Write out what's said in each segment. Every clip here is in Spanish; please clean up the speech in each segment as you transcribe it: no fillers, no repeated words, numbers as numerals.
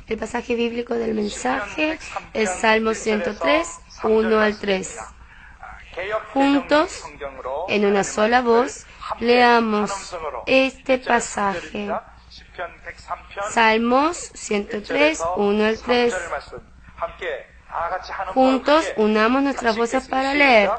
El pasaje bíblico del mensaje es Salmo 103, 1 al 3. Juntos, en una sola voz, leamos este pasaje. Salmos 103, 1 al 3. Juntos, unamos nuestras voces para leer.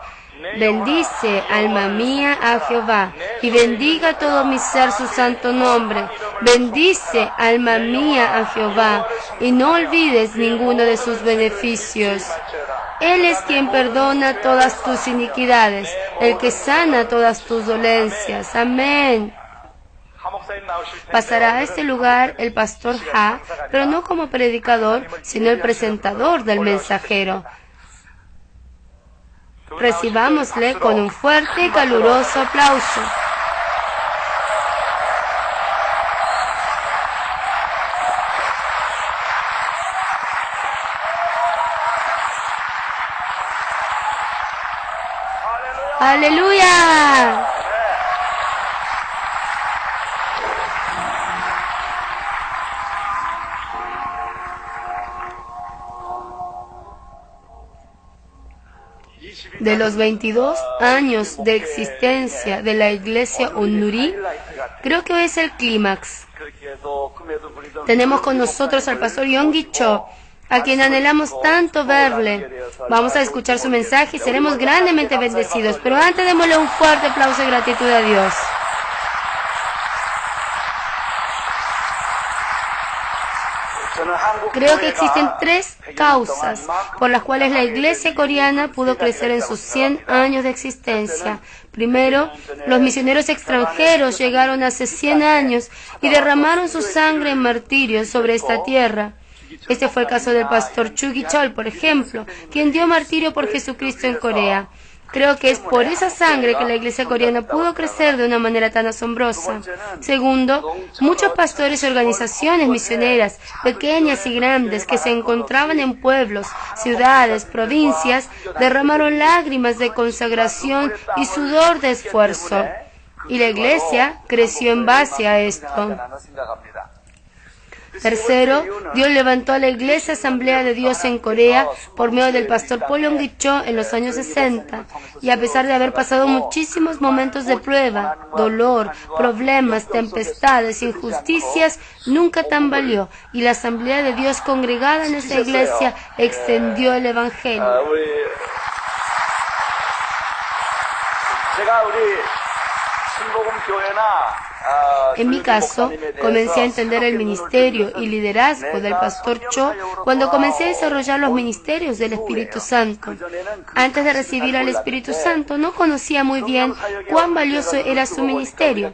Bendice, alma mía, a Jehová, y bendiga todo mi ser su santo nombre. Bendice, alma mía, a Jehová, y no olvides ninguno de sus beneficios. Él es quien perdona todas tus iniquidades, el que sana todas tus dolencias. Amén. Pasará a este lugar el pastor Ha, pero no como predicador, sino el presentador del mensajero. Recibámosle con un fuerte y caluroso aplauso. ¡Aleluya! De los 22 años de existencia de la iglesia Onnuri, creo que hoy es el clímax. Tenemos con nosotros al pastor Yonggi Cho, a quien anhelamos tanto verle. Vamos a escuchar su mensaje y seremos grandemente bendecidos, pero antes démosle un fuerte aplauso de gratitud a Dios. Creo que existen 3 causas por las cuales la iglesia coreana pudo crecer en sus 100 años de existencia. Primero, los misioneros extranjeros llegaron hace 100 años y derramaron su sangre en martirios sobre esta tierra. Este fue el caso del pastor Chu Gi-chol, por ejemplo, quien dio martirio por Jesucristo en Corea. Creo que es por esa sangre que la iglesia coreana pudo crecer de una manera tan asombrosa. Segundo, muchos pastores y organizaciones misioneras, pequeñas y grandes, que se encontraban en pueblos, ciudades, provincias, derramaron lágrimas de consagración y sudor de esfuerzo. Y la iglesia creció en base a esto. Tercero, Dios levantó a la Iglesia Asamblea de Dios en Corea por medio del pastor Paul Yonggi Cho en los años 60. Y a pesar de haber pasado muchísimos momentos de prueba, dolor, problemas, tempestades, injusticias, nunca tambaleó. Y la Asamblea de Dios congregada en esa iglesia extendió el Evangelio. En mi caso, comencé a entender el ministerio y liderazgo del pastor Cho cuando comencé a desarrollar los ministerios del Espíritu Santo. Antes de recibir al Espíritu Santo, no conocía muy bien cuán valioso era su ministerio.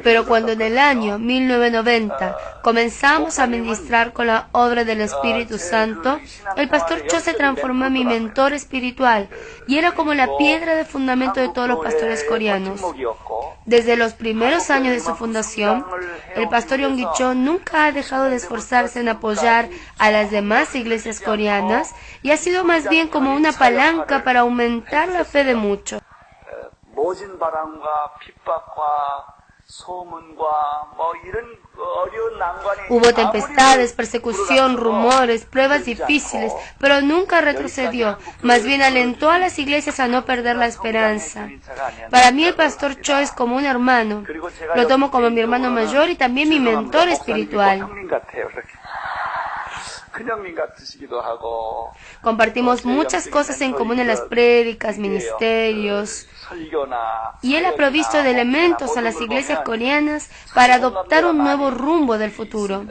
Pero cuando en el año 1990 comenzamos a ministrar con la obra del Espíritu Santo, el pastor Cho se transformó en mi mentor espiritual y era como la piedra de fundamento de todos los pastores coreanos. Desde los primeros años de su fundación, el pastor Yonggi Cho nunca ha dejado de esforzarse en apoyar a las demás iglesias coreanas y ha sido más bien como una palanca para aumentar la fe de muchos. Hubo tempestades, persecución, rumores, pruebas difíciles, pero nunca retrocedió. Más bien alentó a las iglesias a no perder la esperanza. Para mí el pastor Cho es como un hermano. Lo tomo como mi hermano mayor y también mi mentor espiritual. Compartimos muchas cosas en común en las prédicas, ministerios, y él ha provisto de elementos a las iglesias coreanas para adoptar un nuevo rumbo del futuro.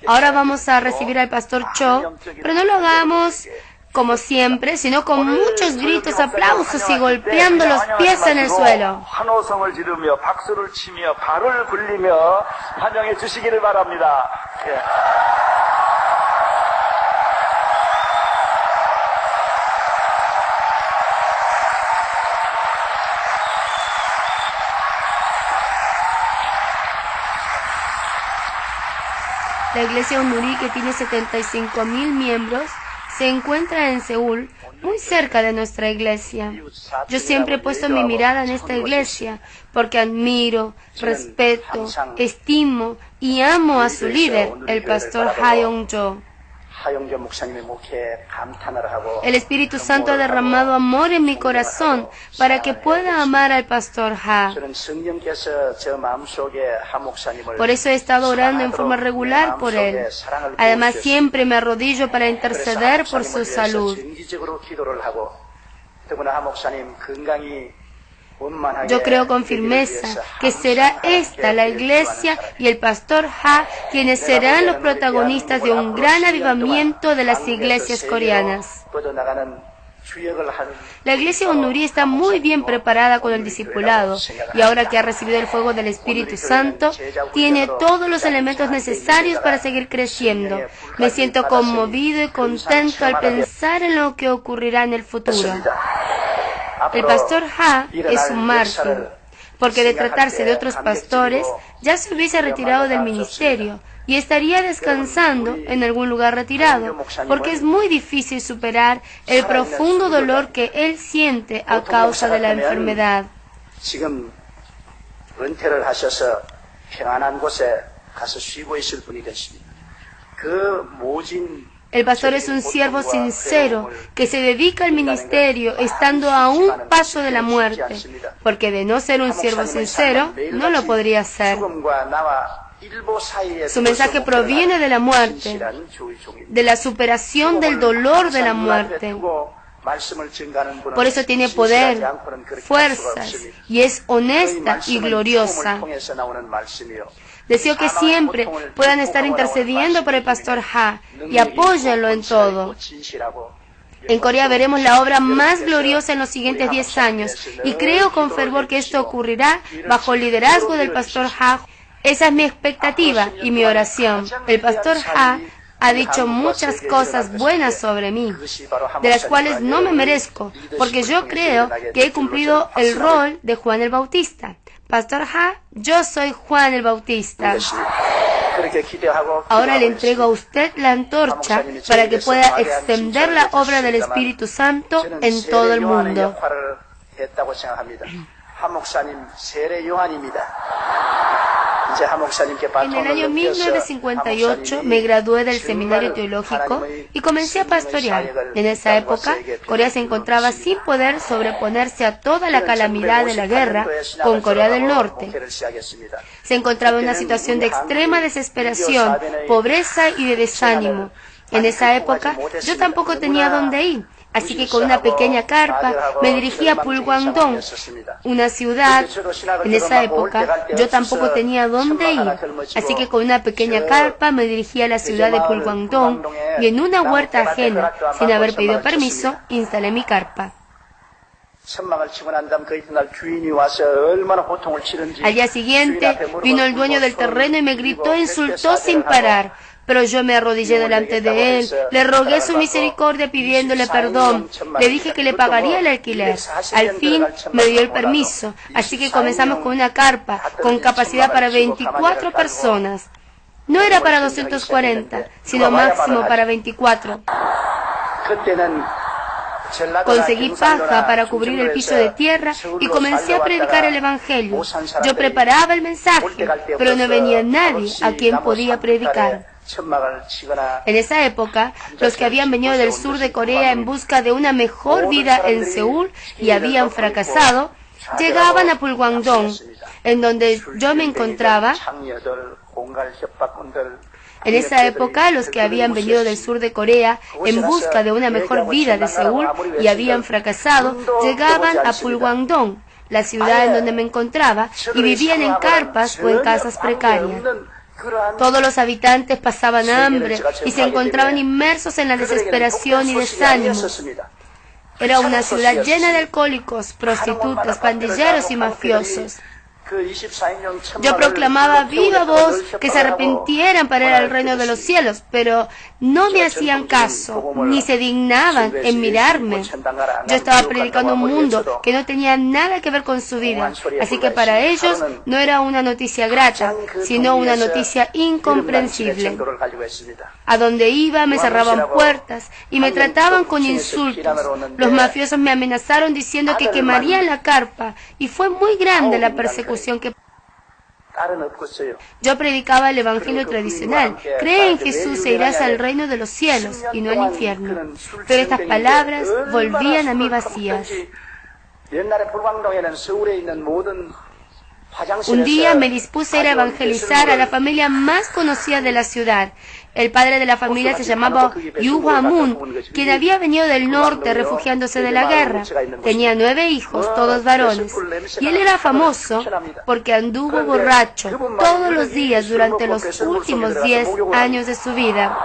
Ahora vamos a recibir al pastor Cho, pero no lo hagamos como siempre, sino con muchos gritos, aplausos y golpeando los pies en el suelo. La iglesia Onnuri, que tiene 75.000 miembros, se encuentra en Seúl, muy cerca de nuestra iglesia. Yo siempre he puesto mi mirada en esta iglesia porque admiro, respeto, estimo y amo a su líder, el pastor Hayoung-jo. El Espíritu Santo ha derramado amor en mi corazón para que pueda amar al pastor Ha. Por eso he estado orando en forma regular por él. Además, siempre me arrodillo para interceder por su salud. Yo creo con firmeza que será esta la iglesia y el pastor Ha quienes serán los protagonistas de un gran avivamiento de las iglesias coreanas. La iglesia Onnuri está muy bien preparada con el discipulado y ahora que ha recibido el fuego del Espíritu Santo, tiene todos los elementos necesarios para seguir creciendo. Me siento conmovido y contento al pensar en lo que ocurrirá en el futuro. El pastor Ha es un mártir, porque de tratarse de otros pastores, ya se hubiese retirado del ministerio y estaría descansando en algún lugar retirado, porque es muy difícil superar el profundo dolor que él siente a causa de la enfermedad. El pastor es un siervo sincero que se dedica al ministerio estando a un paso de la muerte, porque de no ser un siervo sincero, no lo podría hacer. Su mensaje proviene de la muerte, de la superación del dolor de la muerte. Por eso tiene poder, fuerzas, y es honesta y gloriosa. Deseo que siempre puedan estar intercediendo por el pastor Ha y apóyenlo en todo. En Corea veremos la obra más gloriosa en los siguientes 10 años y creo con fervor que esto ocurrirá bajo el liderazgo del pastor Ha. Esa es mi expectativa y mi oración. El pastor Ha ha dicho muchas cosas buenas sobre mí, de las cuales no me merezco, porque yo creo que he cumplido el rol de Juan el Bautista. Pastor Ha, yo soy Juan el Bautista. Ahora le entrego a usted la antorcha para que pueda extender la obra del Espíritu Santo en todo el mundo. En el año 1958 me gradué del seminario teológico y comencé a pastorear. En esa época, Corea se encontraba sin poder sobreponerse a toda la calamidad de la guerra con Corea del Norte. Se encontraba en una situación de extrema desesperación, pobreza y de desánimo. En esa época, yo tampoco tenía dónde ir. Así que con una pequeña carpa me dirigí a Pulguangdong, una ciudad. En esa época yo tampoco tenía dónde ir. Así que con una pequeña carpa me dirigí a la ciudad de Pulguangdong y en una huerta ajena, sin haber pedido permiso, instalé mi carpa. Al día siguiente vino el dueño del terreno y me gritó e insultó sin parar. Pero yo me arrodillé delante de él, le rogué su misericordia pidiéndole perdón, le dije que le pagaría el alquiler. Al fin me dio el permiso, así que comenzamos con una carpa con capacidad para 24 personas. No era para 240, sino máximo para 24. Conseguí paja para cubrir el piso de tierra y comencé a predicar el Evangelio. Yo preparaba el mensaje, pero no venía nadie a quien podía predicar. En esa época, los que habían venido del sur de Corea en busca de una mejor vida en Seúl y habían fracasado, llegaban a Pulguangdong, en donde yo me encontraba. En esa época, los que habían venido del sur de Corea en busca de una mejor vida de Seúl y habían fracasado, llegaban a Pulguangdong, la ciudad en donde me encontraba, y vivían en carpas o en casas precarias. Todos los habitantes pasaban hambre y se encontraban inmersos en la desesperación y desánimo. Era una ciudad llena de alcohólicos, prostitutas, pandilleros y mafiosos. Yo proclamaba a viva voz que se arrepintieran para ir al reino de los cielos, pero no me hacían caso, ni se dignaban en mirarme. Yo estaba predicando un mundo que no tenía nada que ver con su vida, así que para ellos no era una noticia grata, sino una noticia incomprensible. A donde iba me cerraban puertas y me trataban con insultos. Los mafiosos me amenazaron diciendo que quemarían la carpa, y fue muy grande la persecución que yo predicaba el evangelio tradicional. Cree en Jesús e irás al reino de los cielos y no al infierno. Pero estas palabras volvían a mí vacías. Un día me dispuse a ir a evangelizar a la familia más conocida de la ciudad. El padre de la familia se llamaba Yu Hwa-mun, quien había venido del norte refugiándose de la guerra. Tenía 9 hijos, todos varones, y él era famoso porque anduvo borracho todos los días durante los últimos 10 años de su vida.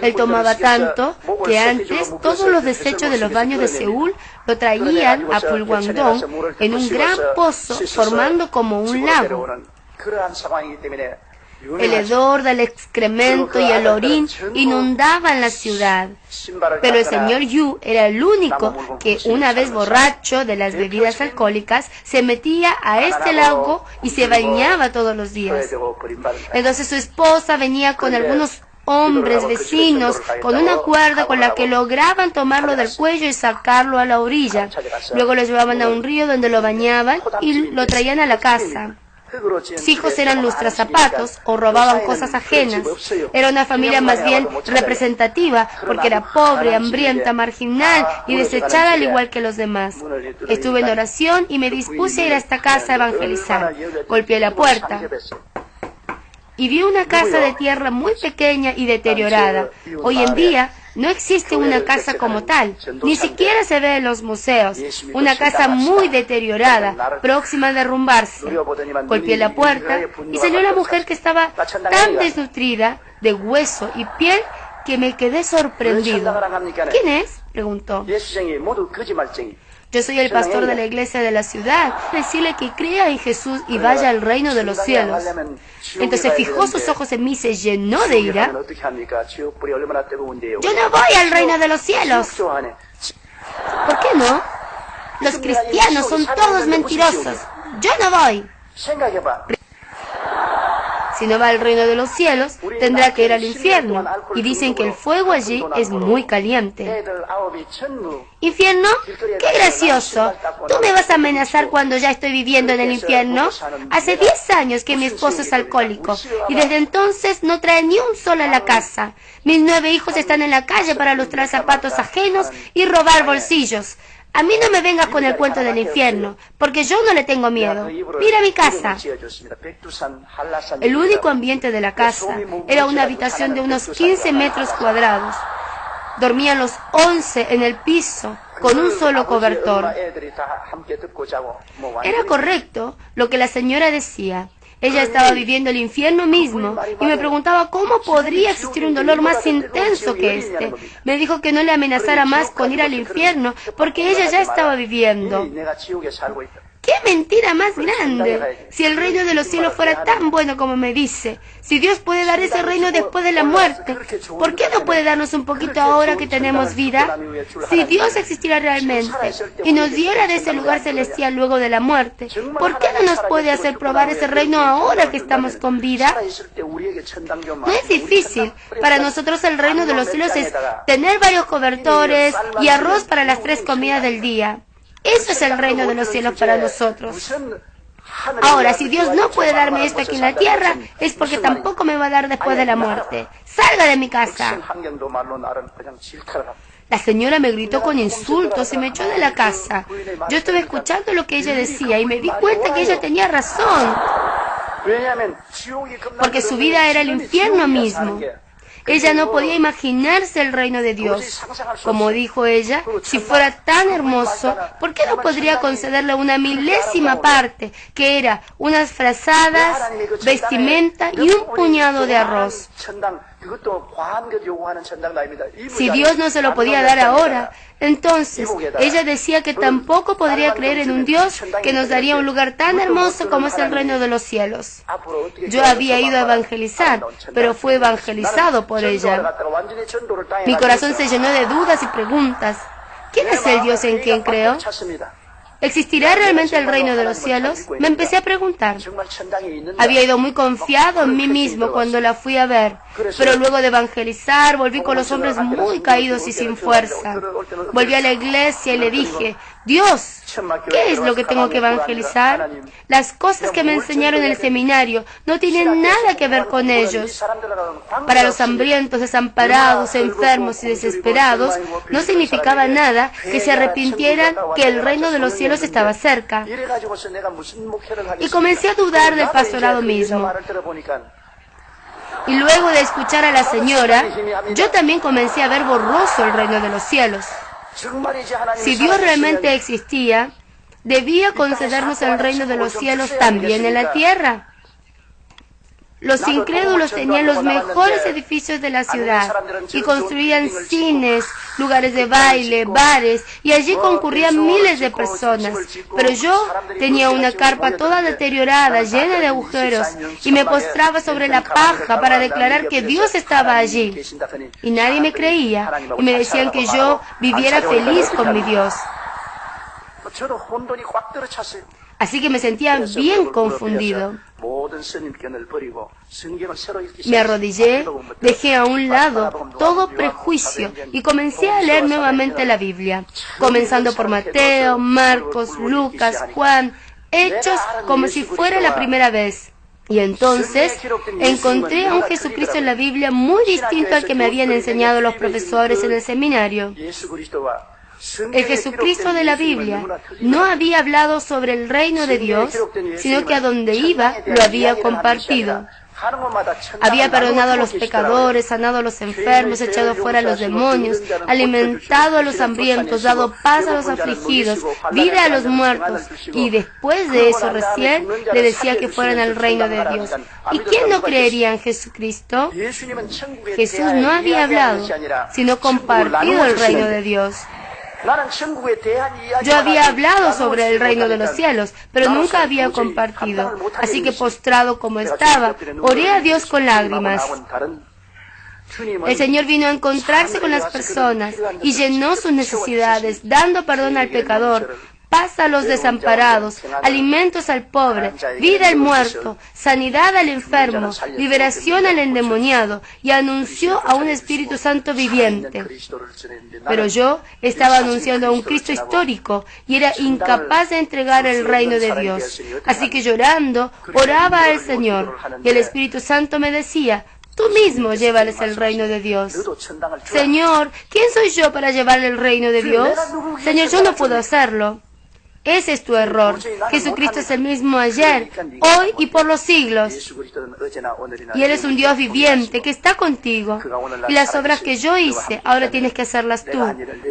Él tomaba tanto que antes todos los desechos de los baños de Seúl lo traían a Pulwangdong en un gran pozo formando como un lago. El hedor del excremento y el orín inundaban la ciudad. Pero el señor Yu era el único que, una vez borracho de las bebidas alcohólicas, se metía a este lago y se bañaba todos los días. Entonces su esposa venía con algunos hombres vecinos con una cuerda con la que lograban tomarlo del cuello y sacarlo a la orilla. Luego lo llevaban a un río donde lo bañaban y lo traían a la casa. Sus hijos eran lustrazapatos o robaban cosas ajenas. Era una familia más bien representativa porque era pobre, hambrienta, marginal y desechada al igual que los demás. Estuve en oración y me dispuse a ir a esta casa a evangelizar. Golpeé la puerta y vi una casa de tierra muy pequeña y deteriorada. Hoy en día no existe una casa como tal, ni siquiera se ve en los museos. Una casa muy deteriorada, próxima a derrumbarse. Golpeé la puerta y salió la mujer que estaba tan desnutrida de hueso y piel que me quedé sorprendido. ¿Quién es?, preguntó. Yo soy el pastor de la iglesia de la ciudad. Decirle que crea en Jesús y vaya al reino de los cielos. Entonces fijó sus ojos en mí y se llenó de ira. Yo no voy al reino de los cielos. ¿Por qué no? Los cristianos son todos mentirosos. Yo no voy. Si no va al reino de los cielos, tendrá que ir al infierno. Y dicen que el fuego allí es muy caliente. ¿Infierno? ¡Qué gracioso! ¿Tú me vas a amenazar cuando ya estoy viviendo en el infierno? Hace 10 años que mi esposo es alcohólico y desde entonces no trae ni un solo a la casa. Mis 9 hijos están en la calle para lustrar zapatos ajenos y robar bolsillos. A mí no me vengas con el cuento del infierno, porque yo no le tengo miedo. Mira mi casa. El único ambiente de la casa era una habitación de unos 15 metros cuadrados. Dormían los 11 en el piso, con un solo cobertor. Era correcto lo que la señora decía. Ella estaba viviendo el infierno mismo y me preguntaba cómo podría existir un dolor más intenso que este. Me dijo que no le amenazara más con ir al infierno porque ella ya estaba viviendo. ¡Qué mentira más grande! Si el reino de los cielos fuera tan bueno como me dice, si Dios puede dar ese reino después de la muerte, ¿por qué no puede darnos un poquito ahora que tenemos vida? Si Dios existiera realmente y nos diera de ese lugar celestial luego de la muerte, ¿por qué no nos puede hacer probar ese reino ahora que estamos con vida? No es difícil. Para nosotros el reino de los cielos es tener varios cobertores y arroz para las 3 comidas del día. Eso es el reino de los cielos para nosotros. Ahora, si Dios no puede darme esto aquí en la tierra, es porque tampoco me va a dar después de la muerte. ¡Salga de mi casa! La señora me gritó con insultos y me echó de la casa. Yo estuve escuchando lo que ella decía y me di cuenta que ella tenía razón. Porque su vida era el infierno mismo. Ella no podía imaginarse el reino de Dios. Como dijo ella, si fuera tan hermoso, ¿por qué no podría concederle una milésima parte, que era unas frazadas, vestimenta y un puñado de arroz? Si Dios no se lo podía dar ahora, entonces ella decía que tampoco podría creer en un Dios que nos daría un lugar tan hermoso como es el reino de los cielos. Yo había ido a evangelizar, pero fue evangelizado por ella. Mi corazón se llenó de dudas y preguntas. ¿Quién es el Dios en quien creo? ¿Existirá realmente el reino de los cielos? Me empecé a preguntar. Había ido muy confiado en mí mismo cuando la fui a ver, pero luego de evangelizar volví con los hombres muy caídos y sin fuerza. Volví a la iglesia y le dije, Dios, ¿qué es lo que tengo que evangelizar? Las cosas que me enseñaron en el seminario no tienen nada que ver con ellos. Para los hambrientos, desamparados, enfermos y desesperados, no significaba nada que se arrepintieran que el reino de los cielos estaba cerca. Y comencé a dudar del pastorado mismo. Y luego de escuchar a la señora, yo también comencé a ver borroso el reino de los cielos. Si Dios realmente existía, debía concedernos el reino de los cielos también en la tierra. Los incrédulos tenían los mejores edificios de la ciudad y construían cines, lugares de baile, bares, y allí concurrían miles de personas. Pero yo tenía una carpa toda deteriorada, llena de agujeros, y me postraba sobre la paja para declarar que Dios estaba allí. Y nadie me creía, y me decían que yo viviera feliz con mi Dios. Así que me sentía bien confundido. Me arrodillé, dejé a un lado todo prejuicio y comencé a leer nuevamente la Biblia, comenzando por Mateo, Marcos, Lucas, Juan, Hechos, como si fuera la primera vez. Y entonces encontré a un Jesucristo en la Biblia muy distinto al que me habían enseñado los profesores en el seminario. El Jesucristo de la Biblia no había hablado sobre el reino de Dios, sino que a donde iba lo había compartido. Había perdonado a los pecadores, sanado a los enfermos, echado fuera a los demonios, alimentado a los hambrientos, dado paz a los afligidos, vida a los muertos. Y después de eso recién le decía que fueran al reino de Dios. ¿Y quién no creería en Jesucristo? Jesús no había hablado, sino compartido el reino de Dios. Yo había hablado sobre el reino de los cielos, pero nunca había compartido. Así que postrado como estaba, oré a Dios con lágrimas. El Señor vino a encontrarse con las personas y llenó sus necesidades, dando perdón al pecador, paz a los desamparados, alimentos al pobre, vida al muerto, sanidad al enfermo, liberación al endemoniado, y anunció a un Espíritu Santo viviente. Pero yo estaba anunciando a un Cristo histórico y era incapaz de entregar el reino de Dios. Así que llorando, oraba al Señor, y el Espíritu Santo me decía, tú mismo llévales el reino de Dios. Señor, ¿quién soy yo para llevarle el reino de Dios? Señor, yo no puedo hacerlo. Ese es tu error. Jesucristo es el mismo ayer, hoy y por los siglos. Y Él es un Dios viviente que está contigo. Y las obras que yo hice, ahora tienes que hacerlas tú.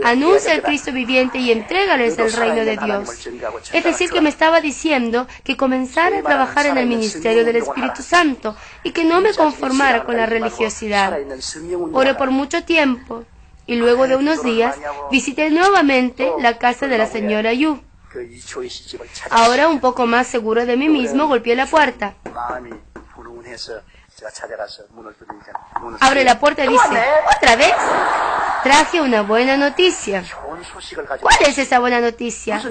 Anuncia al Cristo viviente y entrégales el reino de Dios. Es decir, que me estaba diciendo que comenzara a trabajar en el ministerio del Espíritu Santo y que no me conformara con la religiosidad. Oré por mucho tiempo y luego de unos días visité nuevamente la casa de la señora Yu. Ahora, un poco más seguro de mí mismo, golpeé la puerta. Abre la puerta y dice, ¿otra vez? Traje una buena noticia. ¿Cuál es esa buena noticia?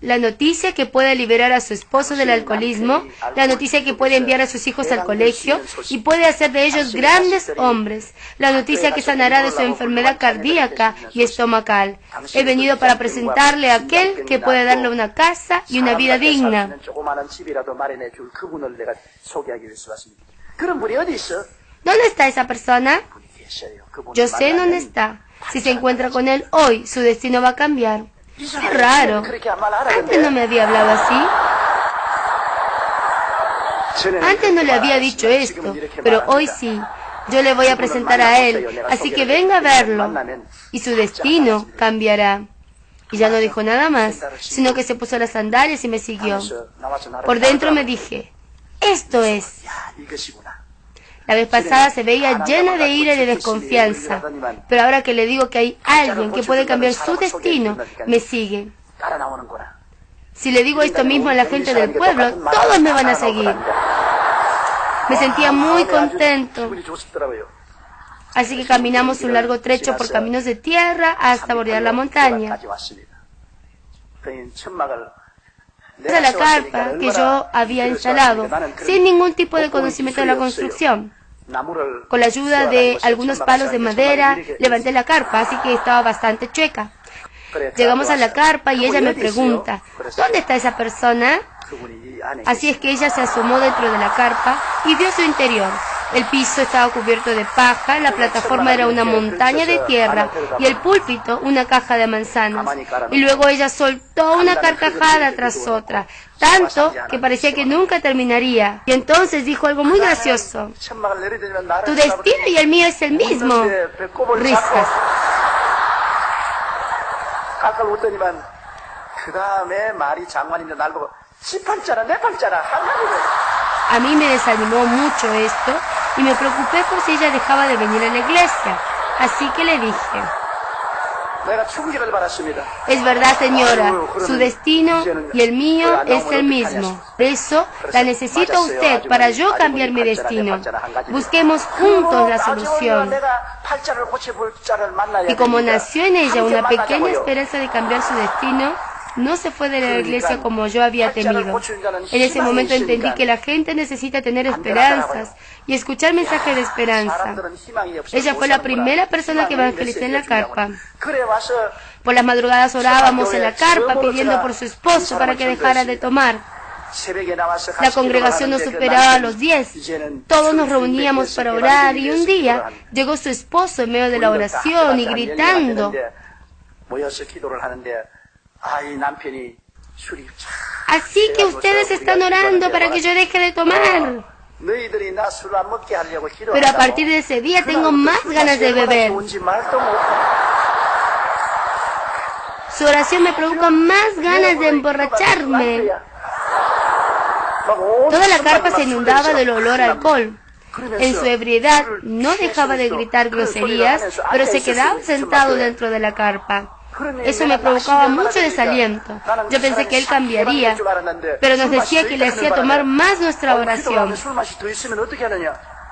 La noticia que puede liberar a su esposo del alcoholismo, la noticia que puede enviar a sus hijos al colegio y puede hacer de ellos grandes hombres, la noticia que sanará de su enfermedad cardíaca y estomacal. He venido para presentarle a aquel que puede darle una casa y una vida digna. ¿Dónde está esa persona? Yo sé dónde está. Si se encuentra con él hoy, su destino va a cambiar. Qué raro. Antes no me había hablado así. Antes no le había dicho esto, pero hoy sí. Yo le voy a presentar a él, así que venga a verlo. Y su destino cambiará. Y ya no dijo nada más, sino que se puso las sandalias y me siguió. Por dentro me dije, esto es. La vez pasada se veía llena de ira y de desconfianza, pero ahora que le digo que hay alguien que puede cambiar su destino, me sigue. Si le digo esto mismo a la gente del pueblo, todos me van a seguir. Me sentía muy contento. Así que caminamos un largo trecho por caminos de tierra hasta bordear la montaña. Esa es la carpa que yo había instalado, sin ningún tipo de conocimiento de la construcción. Con la ayuda de algunos palos de madera, levanté la carpa, así que estaba bastante chueca. Llegamos a la carpa y ella me pregunta, ¿dónde está esa persona? Así es que ella se asomó dentro de la carpa y vio su interior. El piso estaba cubierto de paja, la plataforma era una montaña de tierra y el púlpito una caja de manzanas. Y luego ella soltó una carcajada tras otra, tanto que parecía que nunca terminaría. Y entonces dijo algo muy gracioso. Tu destino y el mío es el mismo. Risas. A mí me desanimó mucho esto y me preocupé por si ella dejaba de venir a la iglesia. Así que le dije, es verdad, señora, su destino y el mío es el mismo. Por eso la necesito a usted para yo cambiar mi destino. Busquemos juntos la solución. Y como nació en ella una pequeña esperanza de cambiar su destino, no se fue de la iglesia como yo había temido. En ese momento entendí que la gente necesita tener esperanzas y escuchar mensajes de esperanza. Ella fue la primera persona que evangelicé en la carpa. Por las madrugadas orábamos en la carpa pidiendo por su esposo para que dejara de tomar. La congregación no superaba a los 10. Todos nos reuníamos para orar y un día llegó su esposo en medio de la oración y gritando. Así que ustedes están orando para que yo deje de tomar. Pero a partir de ese día tengo más ganas de beber. Su oración me provoca más ganas de emborracharme. Toda la carpa se inundaba del olor a alcohol. En su ebriedad no dejaba de gritar groserías, pero se quedaba sentado dentro de la carpa. Eso me provocaba mucho desaliento. Yo pensé que él cambiaría, pero nos decía que le hacía tomar más nuestra oración.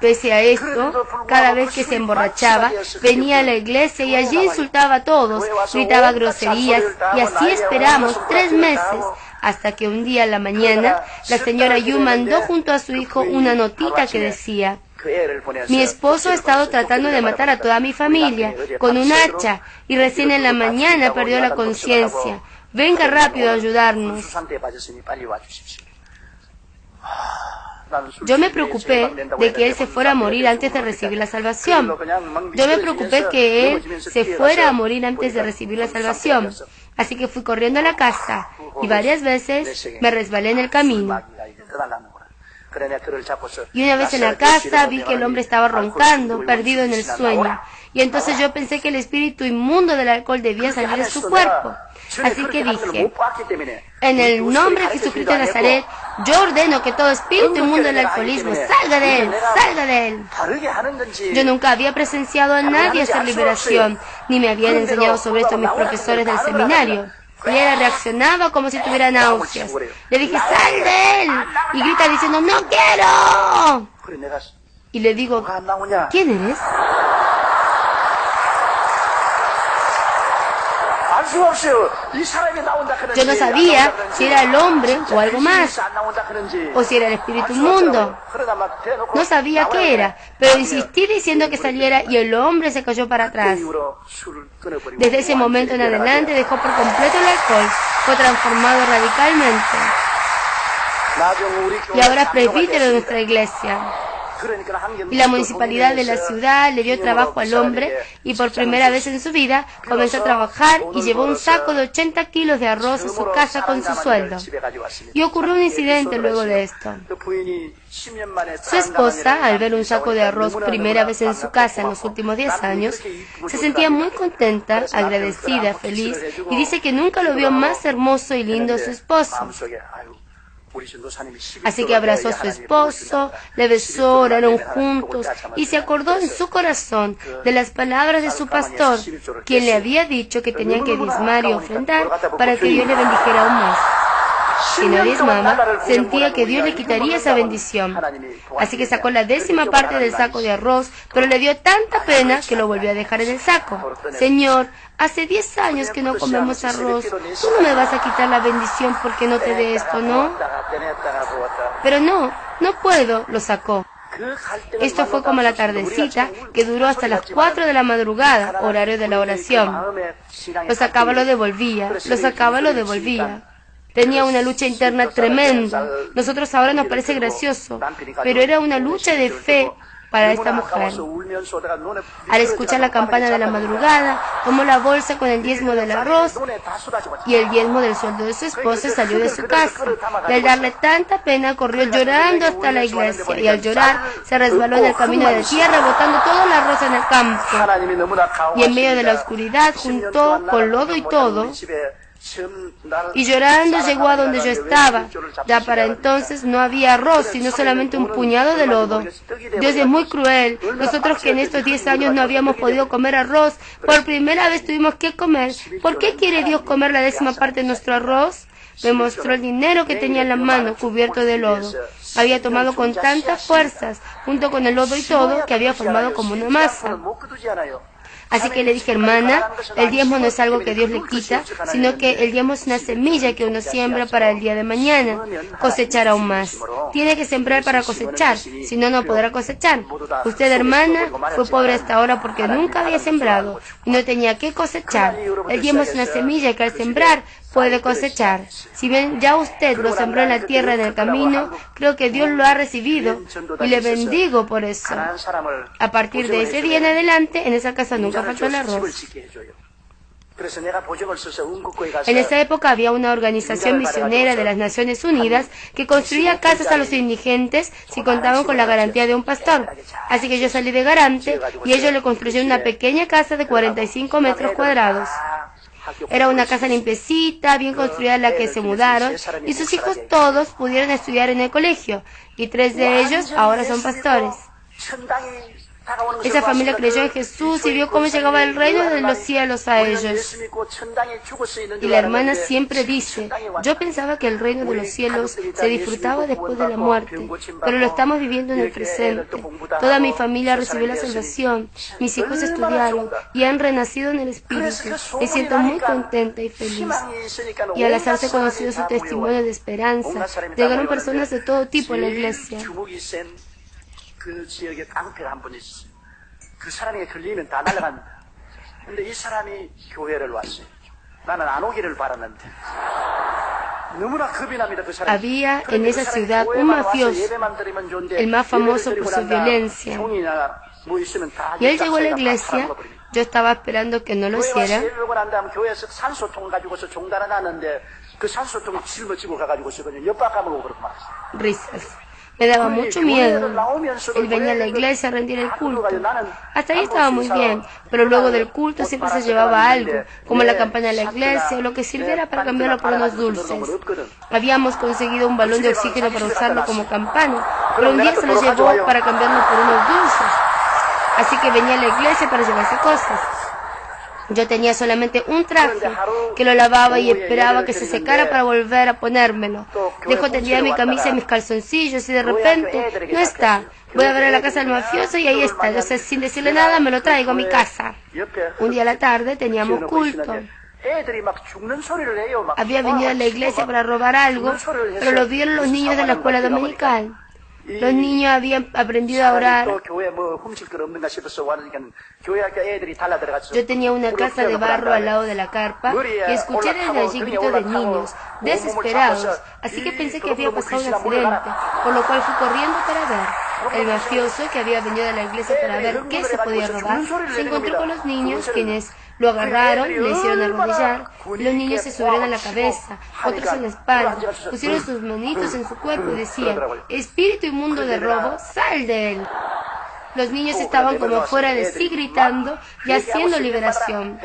Pese a esto, cada vez que se emborrachaba, venía a la iglesia y allí insultaba a todos, gritaba groserías, y así esperamos 3 meses, hasta que un día a la mañana, la señora Yu mandó junto a su hijo una notita que decía: mi esposo ha estado tratando de matar a toda mi familia con un hacha y recién en la mañana perdió la conciencia. Venga rápido a ayudarnos. Yo me preocupé de que él se fuera a morir antes de recibir la salvación. Yo me preocupé que él se fuera a morir antes de recibir la salvación. Así que fui corriendo a la casa y varias veces me resbalé en el camino. Y una vez en la casa vi que el hombre estaba roncando, perdido en el sueño. Y entonces yo pensé que el espíritu inmundo del alcohol debía salir de su cuerpo. Así que dije, en el nombre de Jesucristo de Nazaret, yo ordeno que todo espíritu inmundo del alcoholismo salga de él, salga de él. Yo nunca había presenciado a nadie hacer liberación, ni me habían enseñado sobre esto mis profesores del seminario. Y ella reaccionaba como si tuviera náuseas. Le dije, ¡sal de él! Y grita diciendo, ¡no quiero! Y le digo, ¿quién eres? Yo no sabía si era el hombre o algo más, o si era el espíritu inmundo. No sabía qué era, pero insistí diciendo que saliera y el hombre se cayó para atrás. Desde ese momento en adelante dejó por completo el alcohol, fue transformado radicalmente. Y ahora es presbítero de nuestra iglesia. Y la municipalidad de la ciudad le dio trabajo al hombre y por primera vez en su vida comenzó a trabajar y llevó un saco de 80 kilos de arroz a su casa con su sueldo. Y ocurrió un incidente luego de esto. Su esposa, al ver un saco de arroz primera vez en su casa en los últimos 10 años, se sentía muy contenta, agradecida, feliz, y dice que nunca lo vio más hermoso y lindo a su esposo. Así que abrazó a su esposo, le besó, oraron juntos y se acordó en su corazón de las palabras de su pastor, quien le había dicho que tenía que diezmar y ofrendar para que Dios le bendijera aún más. Si no diezmaba, sentía que Dios le quitaría esa bendición. Así que sacó la 10ª parte del saco de arroz, pero le dio tanta pena que lo volvió a dejar en el saco. Señor, hace 10 años que no comemos arroz. Tú no me vas a quitar la bendición porque no te dé esto, ¿no? Pero no puedo, lo sacó. Esto fue como la tardecita que duró hasta las 4 de la madrugada, horario de la oración. Lo sacaba, lo devolvía, lo sacaba, lo devolvía. Tenía una lucha interna tremenda. Nosotros ahora nos parece gracioso, pero era una lucha de fe para esta mujer. Al escuchar la campana de la madrugada, tomó la bolsa con el diezmo del arroz y el diezmo del sueldo de su esposa y salió de su casa. Y al darle tanta pena, corrió llorando hasta la iglesia y al llorar se resbaló en el camino de tierra, botando todo el arroz en el campo. Y en medio de la oscuridad, juntó con lodo y todo, y llorando llegó a donde yo estaba. Ya para entonces no había arroz, sino solamente un puñado de lodo. Dios es muy cruel. Nosotros que en estos 10 años no habíamos podido comer arroz, por primera vez tuvimos que comer. ¿Por qué quiere Dios comer la 10ª parte de nuestro arroz? Me mostró el dinero que tenía en la mano, cubierto de lodo. Había tomado con tantas fuerzas, junto con el lodo y todo, que había formado como una masa. Así que le dije, hermana, el diezmo no es algo que Dios le quita, sino que el diezmo es una semilla que uno siembra para el día de mañana, cosechar aún más. Tiene que sembrar para cosechar, si no, no podrá cosechar. Usted, hermana, fue pobre hasta ahora porque nunca había sembrado y no tenía que cosechar. El diezmo es una semilla que al sembrar puede cosechar. Si bien ya usted lo sembró en la tierra en el camino, creo que Dios lo ha recibido y le bendigo por eso. A partir de ese día en adelante, en esa casa nunca faltó el arroz. En esa época había una organización misionera de las Naciones Unidas que construía casas a los indigentes si contaban con la garantía de un pastor. Así que yo salí de garante y ellos le construyeron una pequeña casa de 45 metros cuadrados. Era una casa limpiecita, bien construida en la que se mudaron, y sus hijos todos pudieron estudiar en el colegio, y 3 de ellos ahora son pastores. Esa familia creyó en Jesús y vio cómo llegaba el reino de los cielos a ellos. Y la hermana siempre dice, yo pensaba que el reino de los cielos se disfrutaba después de la muerte, pero lo estamos viviendo en el presente. Toda mi familia recibió la salvación, mis hijos estudiaron y han renacido en el Espíritu. Me siento muy contenta y feliz. Y al hacerse conocido su testimonio de esperanza, llegaron personas de todo tipo a la iglesia. 그 지역에 깡패가 한 분 있었어요. 그 사람이 걸리면 다 날아갑니다. 근데 이 사람이 교회를 왔어요. 나는 안 오기를 바랐는데. 너무나 겁이 납니다. 그 사람이. Había en esa ciudad un mafioso, el más famoso por su violencia. Y él llegó a la iglesia. Yo estaba esperando que no lo hiciera. 교회에서 산소통 가지고서 종단을 하는데 그 산소통을 짊어지고 가가지고서 그냥 옆바감으로 그렇게 말했어요. Risas. Me daba mucho miedo. Él venía a la iglesia a rendir el culto. Hasta ahí estaba muy bien, pero luego del culto siempre se llevaba algo, como la campana de la iglesia o lo que sirviera para cambiarlo por unos dulces. Habíamos conseguido un balón de oxígeno para usarlo como campana, pero un día se lo llevó para cambiarlo por unos dulces. Así que venía a la iglesia para llevarse cosas. Yo tenía solamente un traje que lo lavaba y esperaba que se secara para volver a ponérmelo. Dejo tendida mi camisa y mis calzoncillos y de repente no está. Voy a ver a la casa del mafioso y ahí está. Entonces, sin decirle nada, me lo traigo a mi casa. Un día a la tarde teníamos culto. Había venido a la iglesia para robar algo, pero lo vieron los niños de la escuela dominical. Los niños habían aprendido a orar. Yo tenía una casa de barro al lado de la carpa y escuché desde allí gritos de niños, desesperados, así que pensé que había pasado un accidente, por lo cual fui corriendo para ver. El mafioso, que había venido a la iglesia para ver qué se podía robar, se encontró con los niños, quienes lo agarraron, le hicieron arrodillar, y los niños se subieron a la cabeza, otros en la espalda, pusieron sus manitos en su cuerpo y decían, espíritu inmundo de robo, sal de él. Los niños estaban como fuera de sí gritando y haciendo liberación.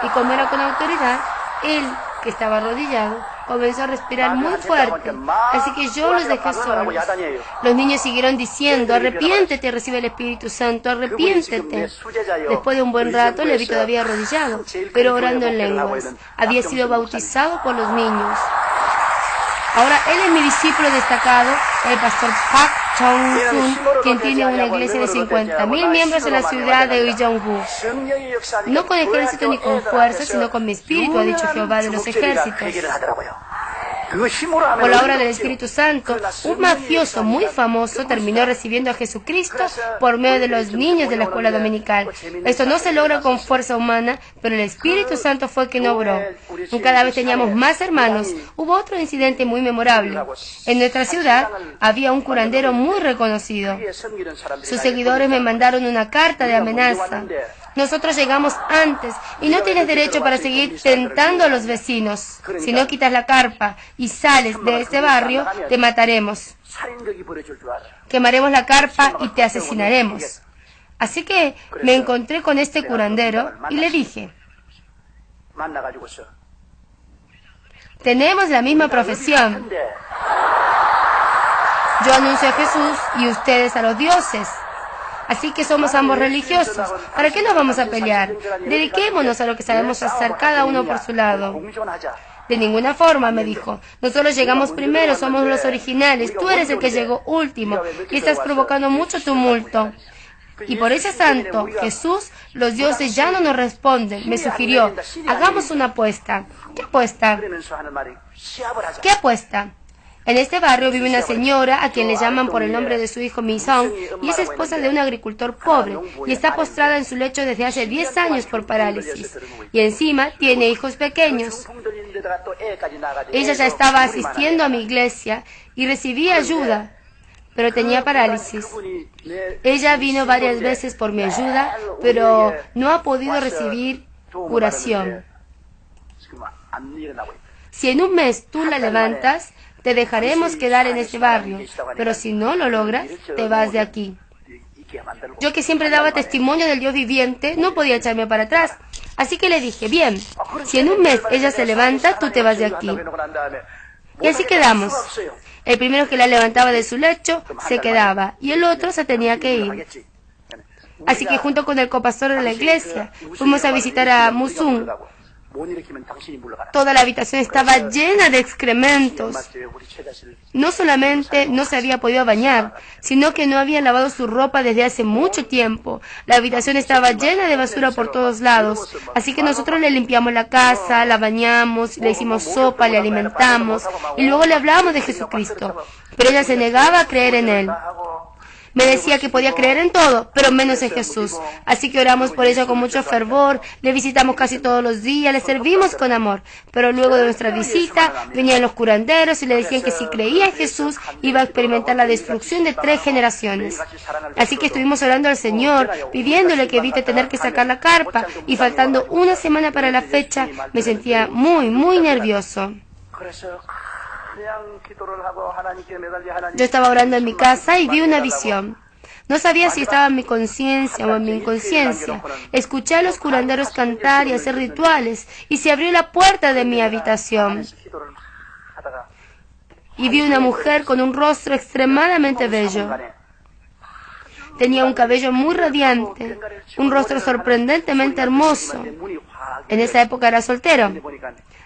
Y como era con autoridad, él, que estaba arrodillado, comenzó a respirar muy fuerte, así que yo los dejé solos. Los niños siguieron diciendo, arrepiéntete y recibe el Espíritu Santo, arrepiéntete. Después de un buen rato le vi todavía arrodillado, pero orando en lenguas. Había sido bautizado por los niños. Ahora él es mi discípulo destacado, el pastor Park Chung-sun, quien tiene una iglesia de 50.000 miembros en la ciudad de Uijeongbu. No con ejército ni con fuerza, sino con mi espíritu, ha dicho Jehová de los ejércitos. Por la obra del Espíritu Santo, un mafioso muy famoso terminó recibiendo a Jesucristo por medio de los niños de la escuela dominical. Esto no se logra con fuerza humana, pero el Espíritu Santo fue quien obró. Cada vez teníamos más hermanos. Hubo otro incidente muy memorable. En nuestra ciudad había un curandero muy reconocido. Sus seguidores me mandaron una carta de amenaza. Nosotros llegamos antes y no tienes derecho para seguir tentando a los vecinos. Si no quitas la carpa y sales de este barrio, te mataremos. Quemaremos la carpa y te asesinaremos. Así que me encontré con este curandero y le dije, tenemos la misma profesión. Yo anuncio a Jesús y ustedes a los dioses. Así que somos ambos religiosos. ¿Para qué nos vamos a pelear? Dediquémonos a lo que sabemos hacer cada uno por su lado. De ninguna forma, me dijo. Nosotros llegamos primero, somos los originales. Tú eres el que llegó último y estás provocando mucho tumulto. Y por ese santo, Jesús, los dioses ya no nos responden. Me sugirió, hagamos una apuesta. ¿Qué apuesta? ¿Qué apuesta? En este barrio vive una señora a quien le llaman por el nombre de su hijo Mi-sung y es esposa de un agricultor pobre y está postrada en su lecho desde hace 10 años por parálisis. Y encima tiene hijos pequeños. Ella ya estaba asistiendo a mi iglesia y recibía ayuda, pero tenía parálisis. Ella vino varias veces por mi ayuda, pero no ha podido recibir curación. Si en un mes tú la levantas, te dejaremos quedar en este barrio, pero si no lo logras, te vas de aquí. Yo, que siempre daba testimonio del Dios viviente, no podía echarme para atrás. Así que le dije, bien, si en un mes ella se levanta, tú te vas de aquí. Y así quedamos. El primero que la levantaba de su lecho se quedaba y el otro se tenía que ir. Así que junto con el copastor de la iglesia fuimos a visitar a Musung. Toda la habitación estaba llena de excrementos. No solamente no se había podido bañar, sino que no había lavado su ropa desde hace mucho tiempo. La habitación estaba llena de basura por todos lados. Así que nosotros le limpiamos la casa, la bañamos, le hicimos sopa, le alimentamos y luego le hablábamos de Jesucristo. Pero ella se negaba a creer en Él. Me decía que podía creer en todo, pero menos en Jesús. Así que oramos por ella con mucho fervor, le visitamos casi todos los días, le servimos con amor. Pero luego de nuestra visita, venían los curanderos y le decían que si creía en Jesús, iba a experimentar la destrucción de 3 generaciones. Así que estuvimos orando al Señor, pidiéndole que evite tener que sacar la carpa, y faltando una semana para la fecha, me sentía muy, muy nervioso. Yo estaba orando en mi casa y vi una visión. No sabía si estaba en mi conciencia o en mi inconsciencia. Escuché a los curanderos cantar y hacer rituales y se abrió la puerta de mi habitación. Y vi una mujer con un rostro extremadamente bello. Tenía un cabello muy radiante, un rostro sorprendentemente hermoso. En esa época era soltero.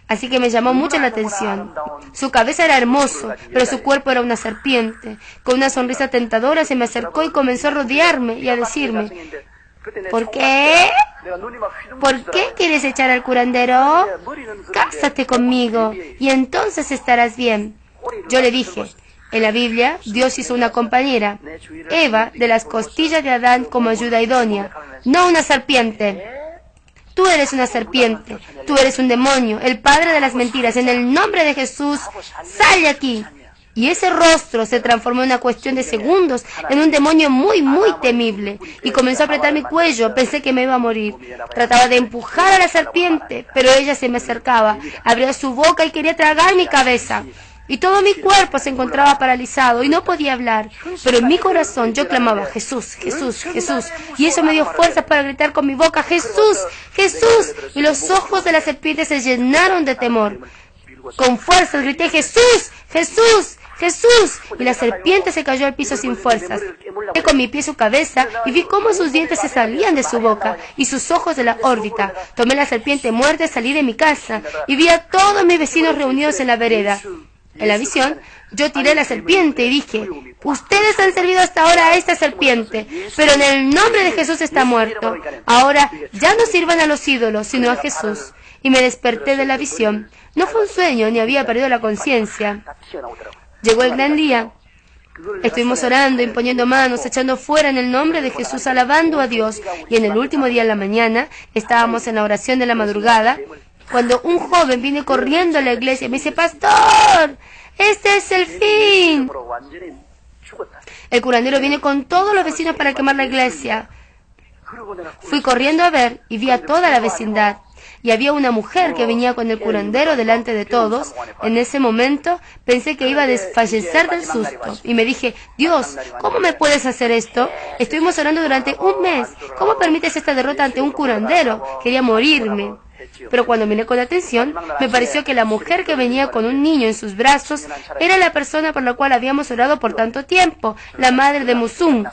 Así que me llamó mucho la atención. Su cabeza era hermoso, pero su cuerpo era una serpiente. Con una sonrisa tentadora se me acercó y comenzó a rodearme y a decirme, ¿por qué? ¿Por qué quieres echar al curandero? Cásate conmigo y entonces estarás bien. Yo le dije, en la Biblia, Dios hizo una compañera, Eva, de las costillas de Adán como ayuda idónea, no una serpiente. Tú eres una serpiente, tú eres un demonio, el padre de las mentiras. En el nombre de Jesús, sal de aquí. Y ese rostro se transformó en una cuestión de segundos en un demonio muy, muy temible. Y comenzó a apretar mi cuello, pensé que me iba a morir. Trataba de empujar a la serpiente, pero ella se me acercaba, abría su boca y quería tragar mi cabeza. Y todo mi cuerpo se encontraba paralizado y no podía hablar. Pero en mi corazón yo clamaba, Jesús, Jesús, Jesús. Y eso me dio fuerzas para gritar con mi boca, Jesús, Jesús. Y los ojos de la serpiente se llenaron de temor. Con fuerza grité: ¡Jesús! ¡Jesús! ¡Jesús! Y la serpiente se cayó al piso sin fuerzas. Toqué con mi pie su cabeza y vi cómo sus dientes se salían de su boca y sus ojos de la órbita. Tomé la serpiente muerta y salí de mi casa y vi a todos mis vecinos reunidos en la vereda. En la visión, yo tiré la serpiente y dije: ustedes han servido hasta ahora a esta serpiente, pero en el nombre de Jesús está muerto. Ahora ya no sirvan a los ídolos, sino a Jesús. Y me desperté de la visión. No fue un sueño, ni había perdido la conciencia. Llegó el gran día. Estuvimos orando, imponiendo manos, echando fuera en el nombre de Jesús, alabando a Dios. Y en el último día en la mañana, estábamos en la oración de la madrugada, cuando un joven vino corriendo a la iglesia y me dice: ¡Pastor! ¡Este es el fin! El curandero viene con todos los vecinos para quemar la iglesia. Fui corriendo a ver y vi a toda la vecindad. Y había una mujer que venía con el curandero delante de todos. En ese momento pensé que iba a desfallecer del susto. Y me dije: Dios, ¿cómo me puedes hacer esto? Estuvimos orando durante un mes. ¿Cómo permites esta derrota ante un curandero? Quería morirme. Pero cuando miré con atención, me pareció que la mujer que venía con un niño en sus brazos era la persona por la cual habíamos orado por tanto tiempo, la madre de Musum.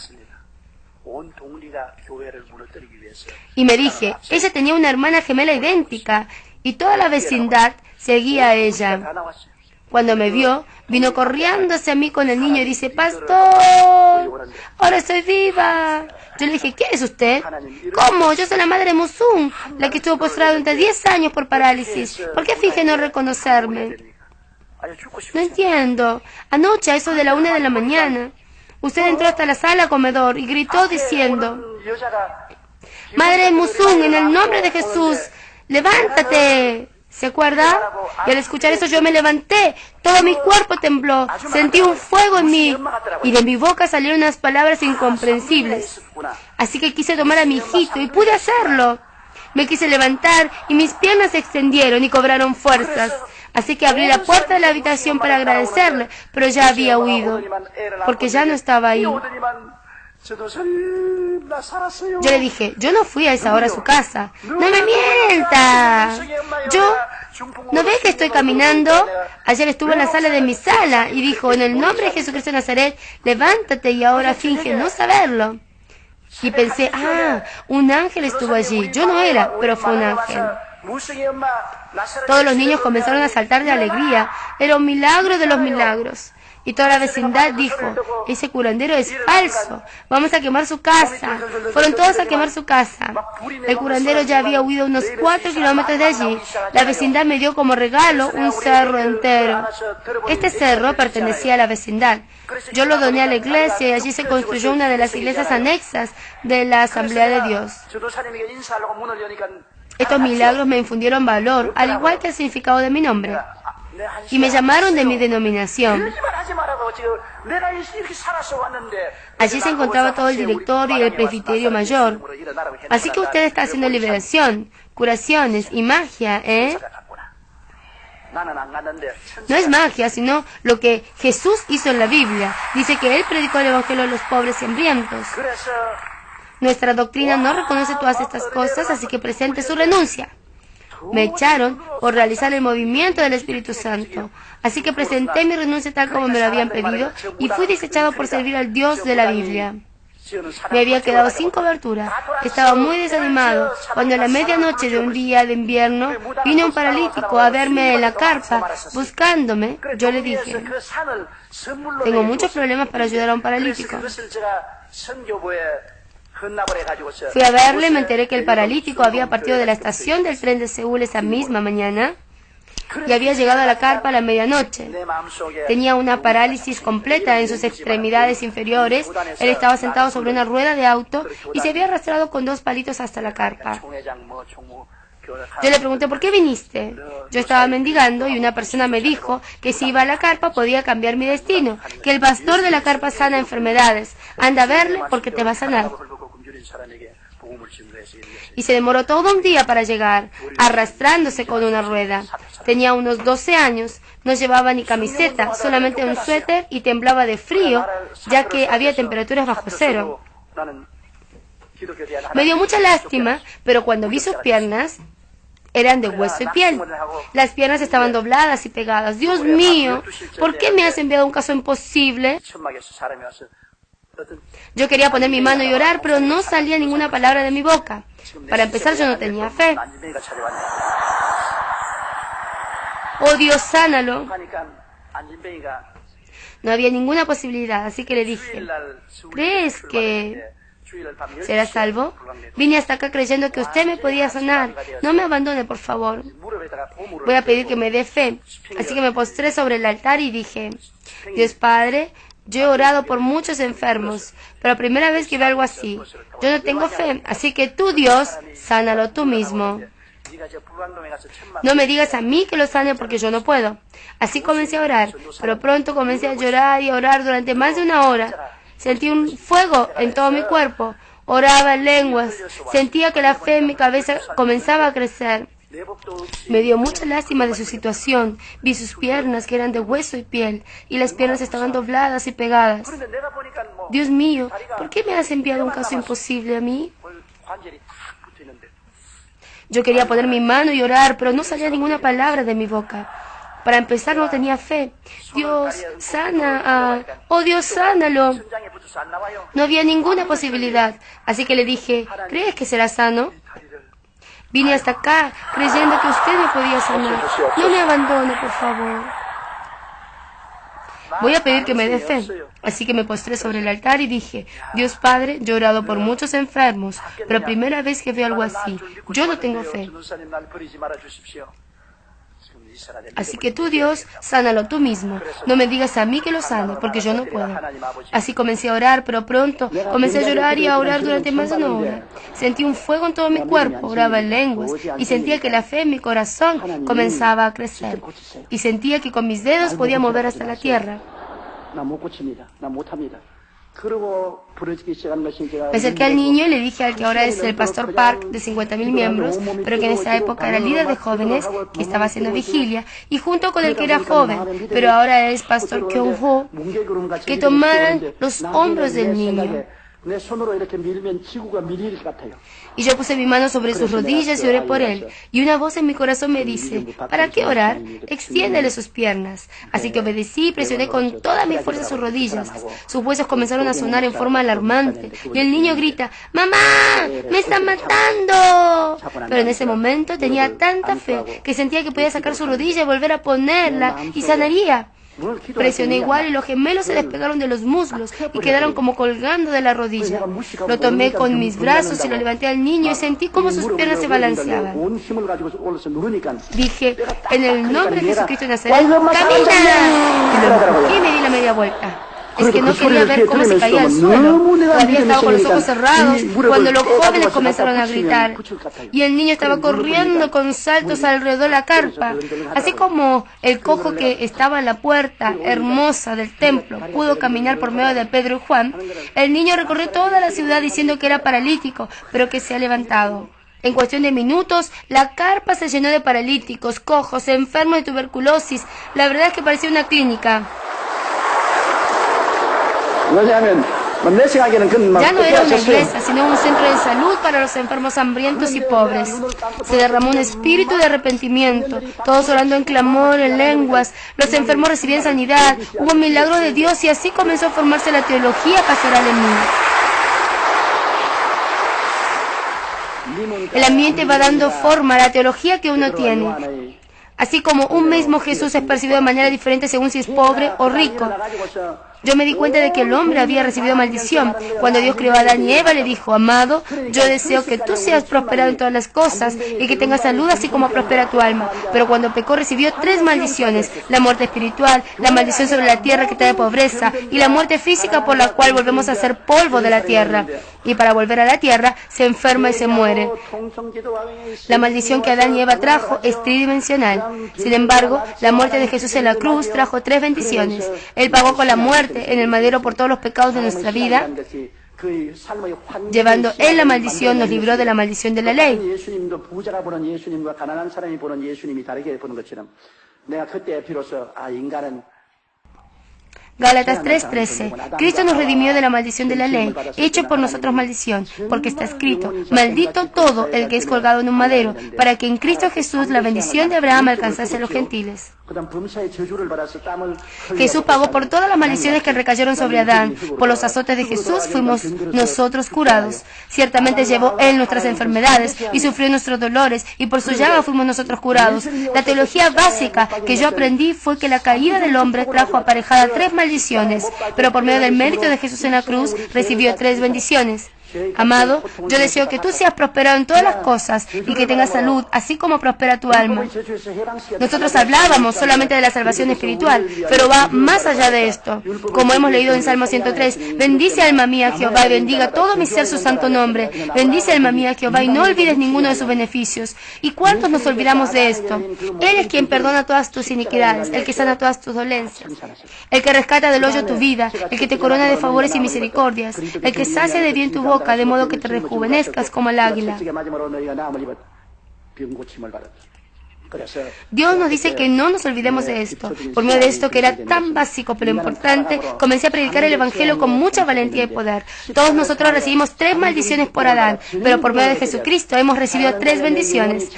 Y me dije: ella tenía una hermana gemela idéntica, y toda la vecindad seguía a ella. Cuando me vio, vino corriendo hacia mí con el niño y dice: ¡Pastor! ¡Ahora estoy viva! Yo le dije: ¿qué es usted? ¿Cómo? Yo soy la madre de Musum, la que estuvo postrada durante 10 años por parálisis. ¿Por qué finge no reconocerme? No entiendo. Anoche, a eso de la 1 de la mañana, usted entró hasta la sala comedor y gritó diciendo: Madre de Musum, en el nombre de Jesús, levántate. ¿Se acuerda? Y al escuchar eso yo me levanté, todo mi cuerpo tembló, sentí un fuego en mí y de mi boca salieron unas palabras incomprensibles. Así que quise tomar a mi hijito y pude hacerlo. Me quise levantar y mis piernas se extendieron y cobraron fuerzas. Así que abrí la puerta de la habitación para agradecerle, pero ya había huido, porque ya no estaba ahí. Yo le dije: yo no fui a esa hora a su casa. ¡No me mienta! ¿No ve que estoy caminando? Ayer estuvo en la sala de mi sala y dijo: en el nombre de Jesucristo de Nazaret, levántate, y ahora finge no saberlo. Y pensé: un ángel estuvo allí. Yo no era, pero fue un ángel. Todos los niños comenzaron a saltar de alegría. Era un milagro de los milagros. Y toda la vecindad dijo: ese curandero es falso, vamos a quemar su casa. Fueron todos a quemar su casa. El curandero ya había huido unos 4 kilómetros de allí. La vecindad me dio como regalo un cerro entero. Este cerro pertenecía a la vecindad. Yo lo doné a la iglesia y allí se construyó una de las iglesias anexas de la Asamblea de Dios. Estos milagros me infundieron valor, al igual que el significado de mi nombre. Y me llamaron de mi denominación. Allí se encontraba todo el directorio y el presbiterio mayor. Así que usted está haciendo liberación, curaciones y magia, ¿eh? No es magia, sino lo que Jesús hizo en la Biblia. Dice que Él predicó el evangelio a los pobres y hambrientos. Nuestra doctrina no reconoce todas estas cosas, así que presente su renuncia. Me echaron por realizar el movimiento del Espíritu Santo. Así que presenté mi renuncia tal como me lo habían pedido y fui desechado por servir al Dios de la Biblia. Me había quedado sin cobertura. Estaba muy desanimado cuando a la medianoche de un día de invierno vino un paralítico a verme en la carpa buscándome. Yo le dije: tengo muchos problemas para ayudar a un paralítico. Fui a verle y me enteré que el paralítico había partido de la estación del tren de Seúl esa misma mañana y había llegado a la carpa a la medianoche. Tenía una parálisis completa en sus extremidades inferiores. Él estaba sentado sobre una rueda de auto y se había arrastrado con 2 palitos hasta la carpa. Yo le pregunté: ¿por qué viniste? Yo estaba mendigando y una persona me dijo que si iba a la carpa podía cambiar mi destino, que el pastor de la carpa sana enfermedades. Anda a verle porque te va a sanar. Y se demoró todo un día para llegar, arrastrándose con una rueda. Tenía unos 12 años, no llevaba ni camiseta, solamente un suéter y temblaba de frío, ya que había temperaturas bajo cero. Me dio mucha lástima, pero cuando vi sus piernas, eran de hueso y piel. Las piernas estaban dobladas y pegadas. Dios mío, ¿por qué me has enviado a un caso imposible? Yo quería poner mi mano y orar, pero no salía ninguna palabra de mi boca. Para empezar, yo no tenía fe. Oh Dios, sánalo. No había ninguna posibilidad, así que le dije, ¿crees que será salvo? Vine hasta acá creyendo que usted me podía sanar. No me abandone, por favor. Voy a pedir que me dé fe. Así que me postré sobre el altar y dije, Dios Padre, yo he orado por muchos enfermos, pero la primera vez que veo algo así, yo no tengo fe, así que tú, Dios, sánalo tú mismo. No me digas a mí que lo sane porque yo no puedo. Así comencé a orar, pero pronto comencé a llorar y a orar durante más de una hora. Sentí un fuego en todo mi cuerpo. Oraba en lenguas. Sentía que la fe en mi cabeza comenzaba a crecer. Me dio mucha lástima de su situación. Vi sus piernas que eran de hueso y piel, y las piernas estaban dobladas y pegadas. Dios mío, ¿por qué me has enviado un caso imposible a mí? Yo quería poner mi mano y orar, pero no salía ninguna palabra de mi boca. Para empezar, no tenía fe. Dios, sana. Oh, Dios, sánalo. No había ninguna posibilidad. Así que le dije, ¿crees que será sano? Vine hasta acá creyendo que usted me podía sanar. No me abandone, por favor. Voy a pedir que me dé fe. Así que me postré sobre el altar y dije, Dios Padre, yo he orado por muchos enfermos, pero primera vez que veo algo así, yo no tengo fe. Así que tú, Dios, sánalo tú mismo. No me digas a mí que lo sane, porque yo no puedo. Así comencé a orar, pero pronto comencé a llorar y a orar durante más de una hora. Sentí un fuego en todo mi cuerpo, oraba en lenguas, y sentía que la fe en mi corazón comenzaba a crecer. Y sentía que con mis dedos podía mover hasta la tierra. Me acerqué al niño y le dije al que ahora es el pastor Park, de 50.000 miembros, pero que en esa época era líder de jóvenes, que estaba haciendo vigilia, y junto con el que era joven, pero ahora es pastor Kyung-ho, que tomaran los hombros del niño. Y yo puse mi mano sobre sus rodillas y oré por él. Y una voz en mi corazón me dice, ¿para qué orar? Extiéndele sus piernas. Así que obedecí y presioné con toda mi fuerza sus rodillas. Sus huesos comenzaron a sonar en forma alarmante. Y el niño grita, ¡Mamá! ¡Me están matando! Pero en ese momento tenía tanta fe que sentía que podía sacar su rodilla y volver a ponerla y sanaría. Presioné igual y los gemelos se despegaron de los muslos y quedaron como colgando de la rodilla. Lo tomé con mis brazos y lo levanté al niño y sentí como sus piernas se balanceaban. Dije, en el nombre de Jesucristo de Nazaret, ¡camina! Y lo empujé y me di la media vuelta. Es que no quería ver cómo se caía al suelo. Todavía estaba con los ojos cerrados cuando los jóvenes comenzaron a gritar. Y el niño estaba corriendo con saltos alrededor de la carpa. Así como el cojo que estaba en la puerta hermosa del templo pudo caminar por medio de Pedro y Juan, el niño recorrió toda la ciudad diciendo que era paralítico, pero que se ha levantado. En cuestión de minutos, la carpa se llenó de paralíticos, cojos, enfermos de tuberculosis. La verdad es que parecía una clínica. Ya no era una iglesia, sino un centro de salud para los enfermos hambrientos y pobres. Se derramó un espíritu de arrepentimiento, todos orando en clamor, en lenguas. Los enfermos recibían sanidad, hubo milagros de Dios y así comenzó a formarse la teología pastoral en mí. El ambiente va dando forma a la teología que uno tiene. Así como un mismo Jesús es percibido de manera diferente según si es pobre o rico. Yo me di cuenta de que el hombre había recibido maldición. Cuando Dios creó a Adán y Eva, le dijo, amado, yo deseo que tú seas prosperado en todas las cosas y que tengas salud así como prospera tu alma. Pero cuando pecó recibió 3 maldiciones, la muerte espiritual, la maldición sobre la tierra que trae pobreza y la muerte física por la cual volvemos a ser polvo de la tierra. Y para volver a la tierra se enferma y se muere. La maldición que Adán y Eva trajo es tridimensional. Sin embargo, la muerte de Jesús en la cruz trajo 3 bendiciones. Él pagó con la muerte en el madero por todos los pecados de nuestra vida. Llevando Él la maldición, nos libró de la maldición de la ley. Gálatas 3:13. Cristo nos redimió de la maldición de la ley, hecho por nosotros maldición, porque está escrito, maldito todo el que es colgado en un madero, para que en Cristo Jesús la bendición de Abraham alcanzase a los gentiles. Jesús pagó por todas las maldiciones que recayeron sobre Adán. Por los azotes de Jesús fuimos nosotros curados. Ciertamente llevó Él nuestras enfermedades y sufrió nuestros dolores, y por su llaga fuimos nosotros curados. La teología básica que yo aprendí fue que la caída del hombre trajo aparejada 3 maldiciones, pero por medio del mérito de Jesús en la cruz recibió 3 bendiciones. Amado, yo deseo que tú seas prosperado en todas las cosas y que tengas salud, así como prospera tu alma. Nosotros hablábamos solamente de la salvación espiritual, pero va más allá de esto. Como hemos leído en Salmo 103, bendice alma mía Jehová y bendiga todo mi ser su santo nombre. Bendice alma mía Jehová y no olvides ninguno de sus beneficios. ¿Y cuántos nos olvidamos de esto? Él es quien perdona todas tus iniquidades, el que sana todas tus dolencias, el que rescata del hoyo tu vida, el que te corona de favores y misericordias, el que sacia de bien tu boca, de modo que te rejuvenezcas como el águila. Dios nos dice que no nos olvidemos de esto. Por medio de esto, que era tan básico pero importante, comencé a predicar el Evangelio con mucha valentía y poder. Todos nosotros recibimos 3 maldiciones por Adán, pero por medio de Jesucristo hemos recibido 3 bendiciones.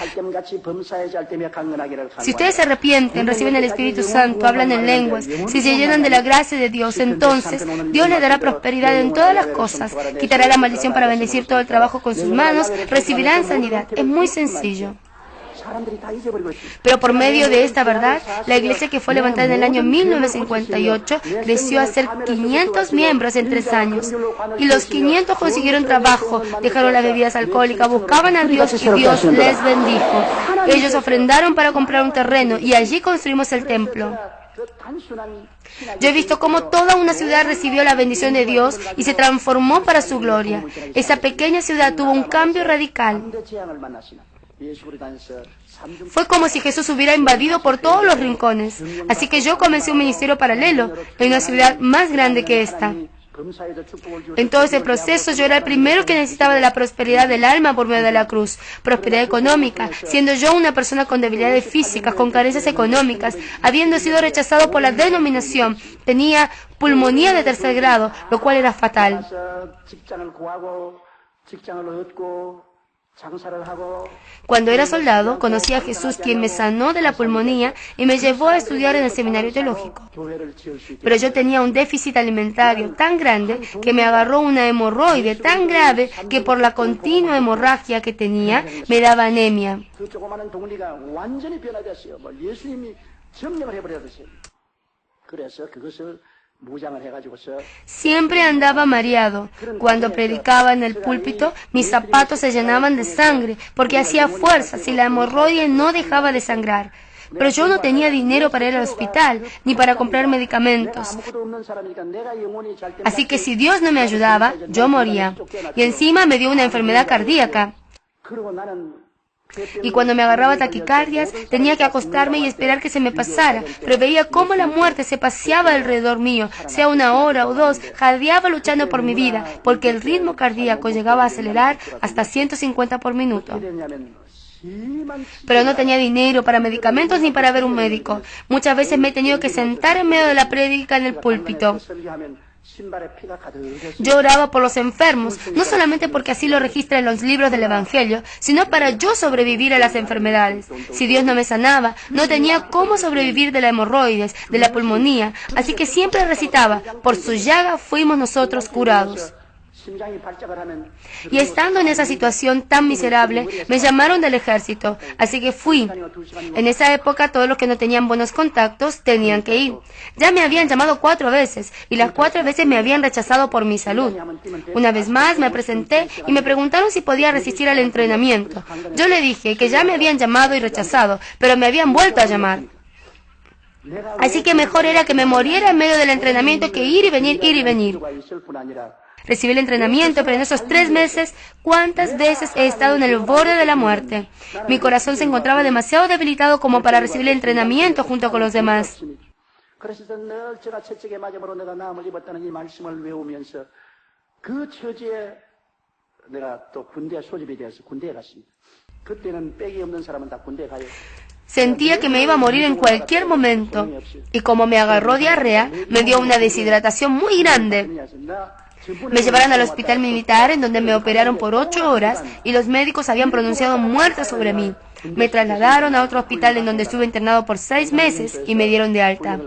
Si ustedes se arrepienten, reciben el Espíritu Santo, hablan en lenguas, si se llenan de la gracia de Dios, entonces Dios les dará prosperidad en todas las cosas, quitará la maldición para bendecir todo el trabajo con sus manos, recibirán sanidad. Es muy sencillo. Pero por medio de esta verdad, la iglesia que fue levantada en el año 1958 creció a ser 500 miembros en 3 años. Y los 500 consiguieron trabajo, dejaron las bebidas alcohólicas, buscaban a Dios y Dios les bendijo. Ellos ofrendaron para comprar un terreno y allí construimos el templo. Yo he visto cómo toda una ciudad recibió la bendición de Dios y se transformó para su gloria. Esa pequeña ciudad tuvo un cambio radical. Fue como si Jesús hubiera invadido por todos los rincones. Así que yo comencé un ministerio paralelo en una ciudad más grande que esta. En todo ese proceso yo era el primero que necesitaba de la prosperidad del alma por medio de la cruz. Prosperidad económica, siendo yo una persona con debilidades físicas, con carencias económicas, habiendo sido rechazado por la denominación. Tenía pulmonía de 3er grado, lo cual era fatal. Cuando era soldado, conocí a Jesús, quien me sanó de la pulmonía y me llevó a estudiar en el seminario teológico. Pero yo tenía un déficit alimentario tan grande que me agarró una hemorroide tan grave que por la continua hemorragia que tenía me daba anemia. Siempre andaba mareado. Cuando predicaba en el púlpito, mis zapatos se llenaban de sangre, porque hacía fuerzas y la hemorroide no dejaba de sangrar. Pero yo no tenía dinero para ir al hospital, ni para comprar medicamentos. Así que si Dios no me ayudaba, yo moría. Y encima me dio una enfermedad cardíaca. Y cuando me agarraba taquicardias, tenía que acostarme y esperar que se me pasara, pero veía cómo la muerte se paseaba alrededor mío, sea 1 hora o 2, jadeaba luchando por mi vida, porque el ritmo cardíaco llegaba a acelerar hasta 150 por minuto. Pero no tenía dinero para medicamentos ni para ver un médico. Muchas veces me he tenido que sentar en medio de la prédica en el púlpito. Yo oraba por los enfermos, no solamente porque así lo registra en los libros del Evangelio, sino para yo sobrevivir a las enfermedades. Si Dios no me sanaba, no tenía cómo sobrevivir de la hemorroides, de la pulmonía, así que siempre recitaba, por su llaga fuimos nosotros curados. Y estando en esa situación tan miserable, me llamaron del ejército, así que fui. En esa época todos los que no tenían buenos contactos tenían que ir. Ya me habían llamado 4 veces, y las 4 veces me habían rechazado por mi salud. Una vez más me presenté y me preguntaron si podía resistir al entrenamiento. Yo le dije que ya me habían llamado y rechazado, pero me habían vuelto a llamar. Así que mejor era que me muriera en medio del entrenamiento que ir y venir, ir y venir. Recibí el entrenamiento, pero en esos 3 meses, ¿cuántas veces he estado en el borde de la muerte? Mi corazón se encontraba demasiado debilitado como para recibir el entrenamiento junto con los demás. Sentía que me iba a morir en cualquier momento. Y como me agarró diarrea, me dio una deshidratación muy grande. Me llevaron al hospital militar en donde me operaron por 8 horas y los médicos habían pronunciado muerte sobre mí. Me trasladaron a otro hospital en donde estuve internado por 6 meses y me dieron de alta.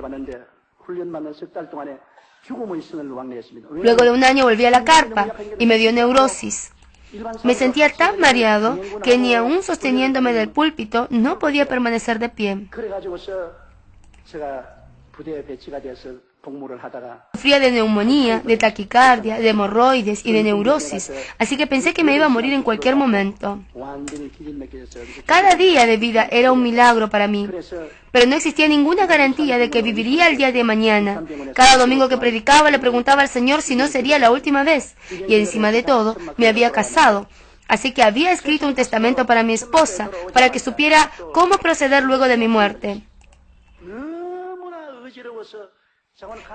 Luego de un año volví a la carpa y me dio neurosis. Me sentía tan mareado que ni aún sosteniéndome del púlpito no podía permanecer de pie. Sufría de neumonía, de taquicardia, de hemorroides y de neurosis, así que pensé que me iba a morir en cualquier momento. Cada día de vida era un milagro para mí, pero no existía ninguna garantía de que viviría el día de mañana. Cada domingo que predicaba le preguntaba al Señor si no sería la última vez, y encima de todo me había casado. Así que había escrito un testamento para mi esposa, para que supiera cómo proceder luego de mi muerte.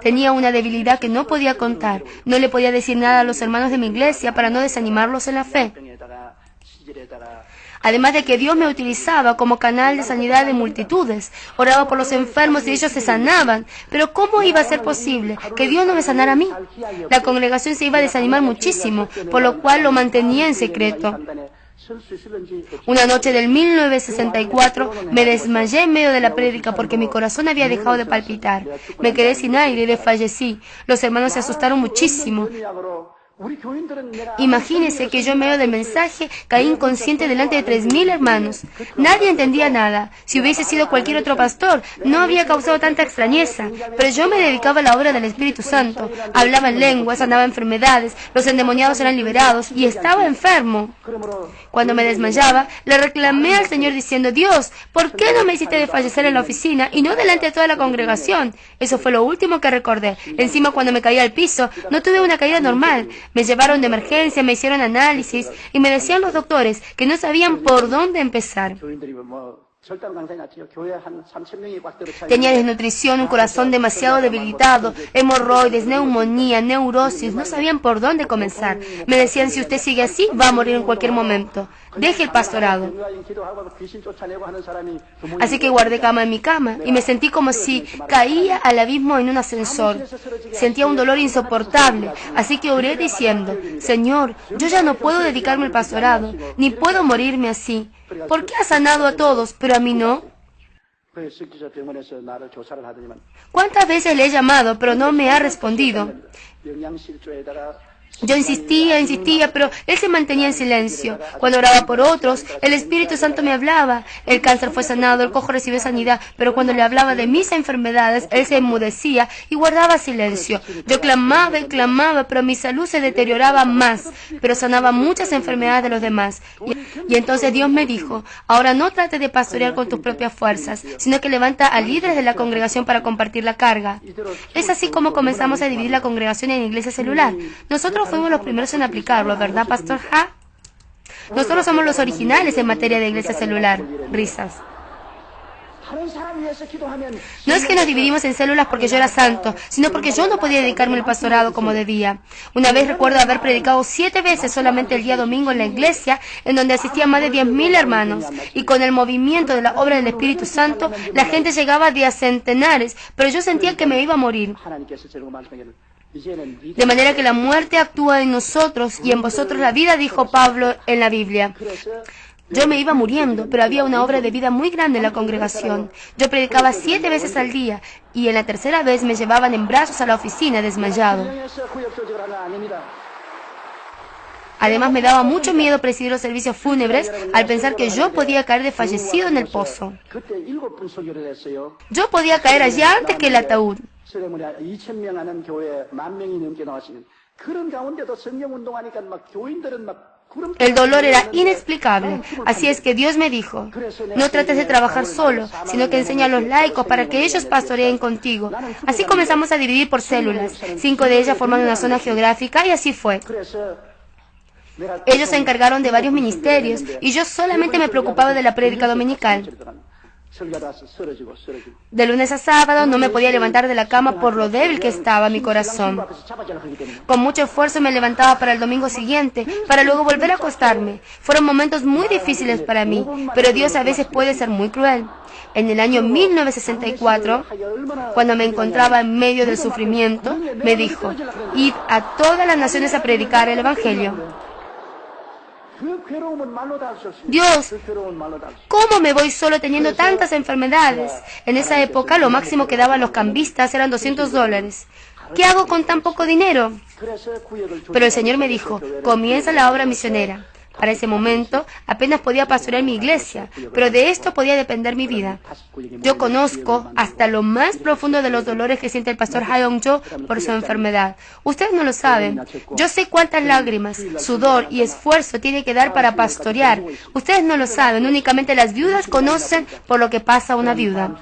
Tenía una debilidad que no podía contar. No le podía decir nada a los hermanos de mi iglesia para no desanimarlos en la fe. Además de que Dios me utilizaba como canal de sanidad de multitudes. Oraba por los enfermos y ellos se sanaban. Pero ¿cómo iba a ser posible que Dios no me sanara a mí? La congregación se iba a desanimar muchísimo, por lo cual lo mantenía en secreto. Una noche del 1964 me desmayé en medio de la prédica porque mi corazón había dejado de palpitar. Me quedé sin aire y desfallecí. Los hermanos se asustaron muchísimo. Imagínese que yo en medio del mensaje caí inconsciente delante de 3.000 hermanos. Nadie entendía nada. Si hubiese sido cualquier otro pastor, no había causado tanta extrañeza. Pero yo me dedicaba a la obra del Espíritu Santo. Hablaba en lenguas, sanaba enfermedades, los endemoniados eran liberados y estaba enfermo. Cuando me desmayaba, le reclamé al Señor diciendo: Dios, ¿por qué no me hiciste desfallecer en la oficina y no delante de toda la congregación? Eso fue lo último que recordé. Encima, cuando me caí al piso, no tuve una caída normal. Me llevaron de emergencia, me hicieron análisis y me decían los doctores que no sabían por dónde empezar. Tenía desnutrición, un corazón demasiado debilitado, hemorroides, neumonía, neurosis, no sabían por dónde comenzar. Me decían: si usted sigue así, va a morir en cualquier momento. Deje el pastorado. Así que guardé cama en mi cama y me sentí como si caía al abismo en un ascensor. Sentía un dolor insoportable, así que oré diciendo: Señor, yo ya no puedo dedicarme al pastorado, ni puedo morirme así. ¿Por qué ha sanado a todos, pero a mí no? ¿Cuántas veces le he llamado, pero no me ha respondido? Yo insistía, pero él se mantenía en silencio. Cuando oraba por otros, el Espíritu Santo me hablaba. El cáncer fue sanado, el cojo recibió sanidad, pero cuando le hablaba de mis enfermedades, él se enmudecía y guardaba silencio. Yo clamaba y clamaba, pero mi salud se deterioraba más, pero sanaba muchas enfermedades de los demás. Y entonces Dios me dijo: ahora no trate de pastorear con tus propias fuerzas, sino que levanta a líderes de la congregación para compartir la carga. Es así como comenzamos a dividir la congregación en iglesia celular. Nosotros fuimos los primeros en aplicarlo, ¿verdad, Pastor Ha? Nosotros somos los originales en materia de iglesia celular. Risas. No es que nos dividimos en células porque yo era santo, sino porque yo no podía dedicarme al pastorado como debía. Una vez recuerdo haber predicado 7 veces solamente el día domingo en la iglesia, en donde asistían más de 10.000 hermanos, y con el movimiento de la obra del Espíritu Santo, la gente llegaba de a centenares, pero yo sentía que me iba a morir. De manera que la muerte actúa en nosotros y en vosotros la vida, dijo Pablo en la Biblia. Yo me iba muriendo, pero había una obra de vida muy grande en la congregación. Yo predicaba 7 veces al día y en la tercera vez me llevaban en brazos a la oficina desmayado. Además me daba mucho miedo presidir los servicios fúnebres al pensar que yo podía caer desfallecido en el pozo. Yo podía caer allá antes que el ataúd. El dolor era inexplicable, así es que Dios me dijo: no trates de trabajar solo, sino que enseña a los laicos para que ellos pastoreen contigo. Así comenzamos a dividir por células, 5 de ellas forman una zona geográfica y así fue. Ellos se encargaron de varios ministerios y yo solamente me preocupaba de la prédica dominical. De lunes a sábado no me podía levantar de la cama por lo débil que estaba mi corazón. Con mucho esfuerzo me levantaba para el domingo siguiente, para luego volver a acostarme. Fueron momentos muy difíciles para mí, pero Dios a veces puede ser muy cruel. En el año 1964, cuando me encontraba en medio del sufrimiento, me dijo: id a todas las naciones a predicar el Evangelio. Dios, ¿cómo me voy solo teniendo tantas enfermedades? En esa época lo máximo que daban los cambistas eran $200. ¿Qué hago con tan poco dinero? Pero el Señor me dijo: comienza la obra misionera. Para ese momento apenas podía pastorear mi iglesia, pero de esto podía depender mi vida. Yo conozco hasta lo más profundo de los dolores que siente el pastor Hae-Yong-jo por su enfermedad. Ustedes no lo saben. Yo sé cuántas lágrimas, sudor y esfuerzo tiene que dar para pastorear. Ustedes no lo saben. Únicamente las viudas conocen por lo que pasa una viuda.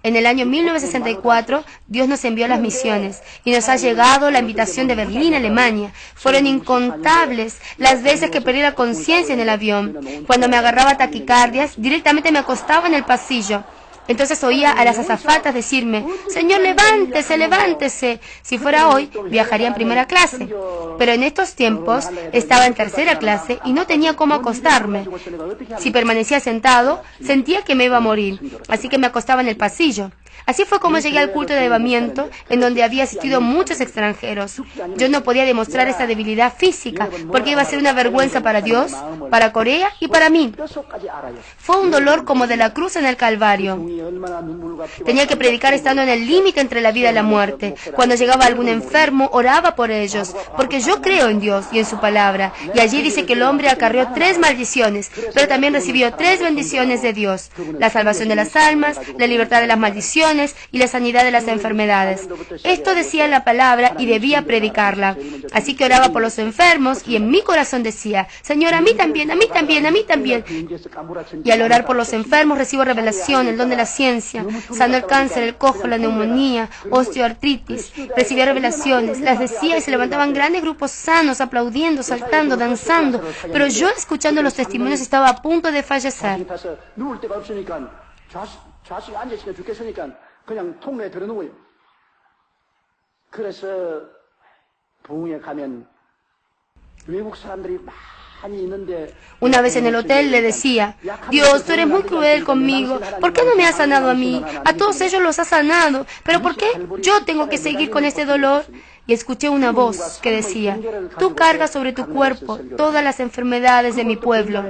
En el año 1964, Dios nos envió a las misiones y nos ha llegado la invitación de Berlín, Alemania. Fueron incontables las veces que perdí la conciencia en el avión. Cuando me agarraba taquicardias, directamente me acostaba en el pasillo. Entonces oía a las azafatas decirme: Señor, levántese, levántese. Si fuera hoy, viajaría en primera clase. Pero en estos tiempos estaba en tercera clase y no tenía cómo acostarme. Si permanecía sentado, sentía que me iba a morir, así que me acostaba en el pasillo. Así fue como llegué al culto de avivamiento, en donde había asistido muchos extranjeros. Yo no podía demostrar esa debilidad física, porque iba a ser una vergüenza para Dios, para Corea y para mí. Fue un dolor como de la cruz en el Calvario. Tenía que predicar estando en el límite entre la vida y la muerte. Cuando llegaba algún enfermo, oraba por ellos, porque yo creo en Dios y en su palabra. Y allí dice que el hombre acarreó 3 maldiciones, pero también recibió 3 bendiciones de Dios: la salvación de las almas, la libertad de las maldiciones y la sanidad de las enfermedades. Esto decía la palabra y debía predicarla. Así que oraba por los enfermos y en mi corazón decía: Señor, a mí también, a mí también, a mí también. Y al orar por los enfermos recibo revelación, el don de la ciencia. Sanó el cáncer, el cojo, la neumonía, osteoartritis. Recibía revelaciones, las decía y se levantaban grandes grupos sanos, aplaudiendo, saltando, danzando. Pero yo, escuchando los testimonios, estaba a punto de fallecer. 그냥 통로에 들어누워요. 그래서 부흥회 가면 외국 사람들이 많이 있는데 Una vez en el hotel le decía: Dios, tú eres muy cruel conmigo. ¿Por qué no me has sanado a mí? A todos ellos los has sanado. ¿Pero por qué yo tengo que seguir con este dolor? Y escuché una voz que decía: tú cargas sobre tu cuerpo todas las enfermedades de mi pueblo.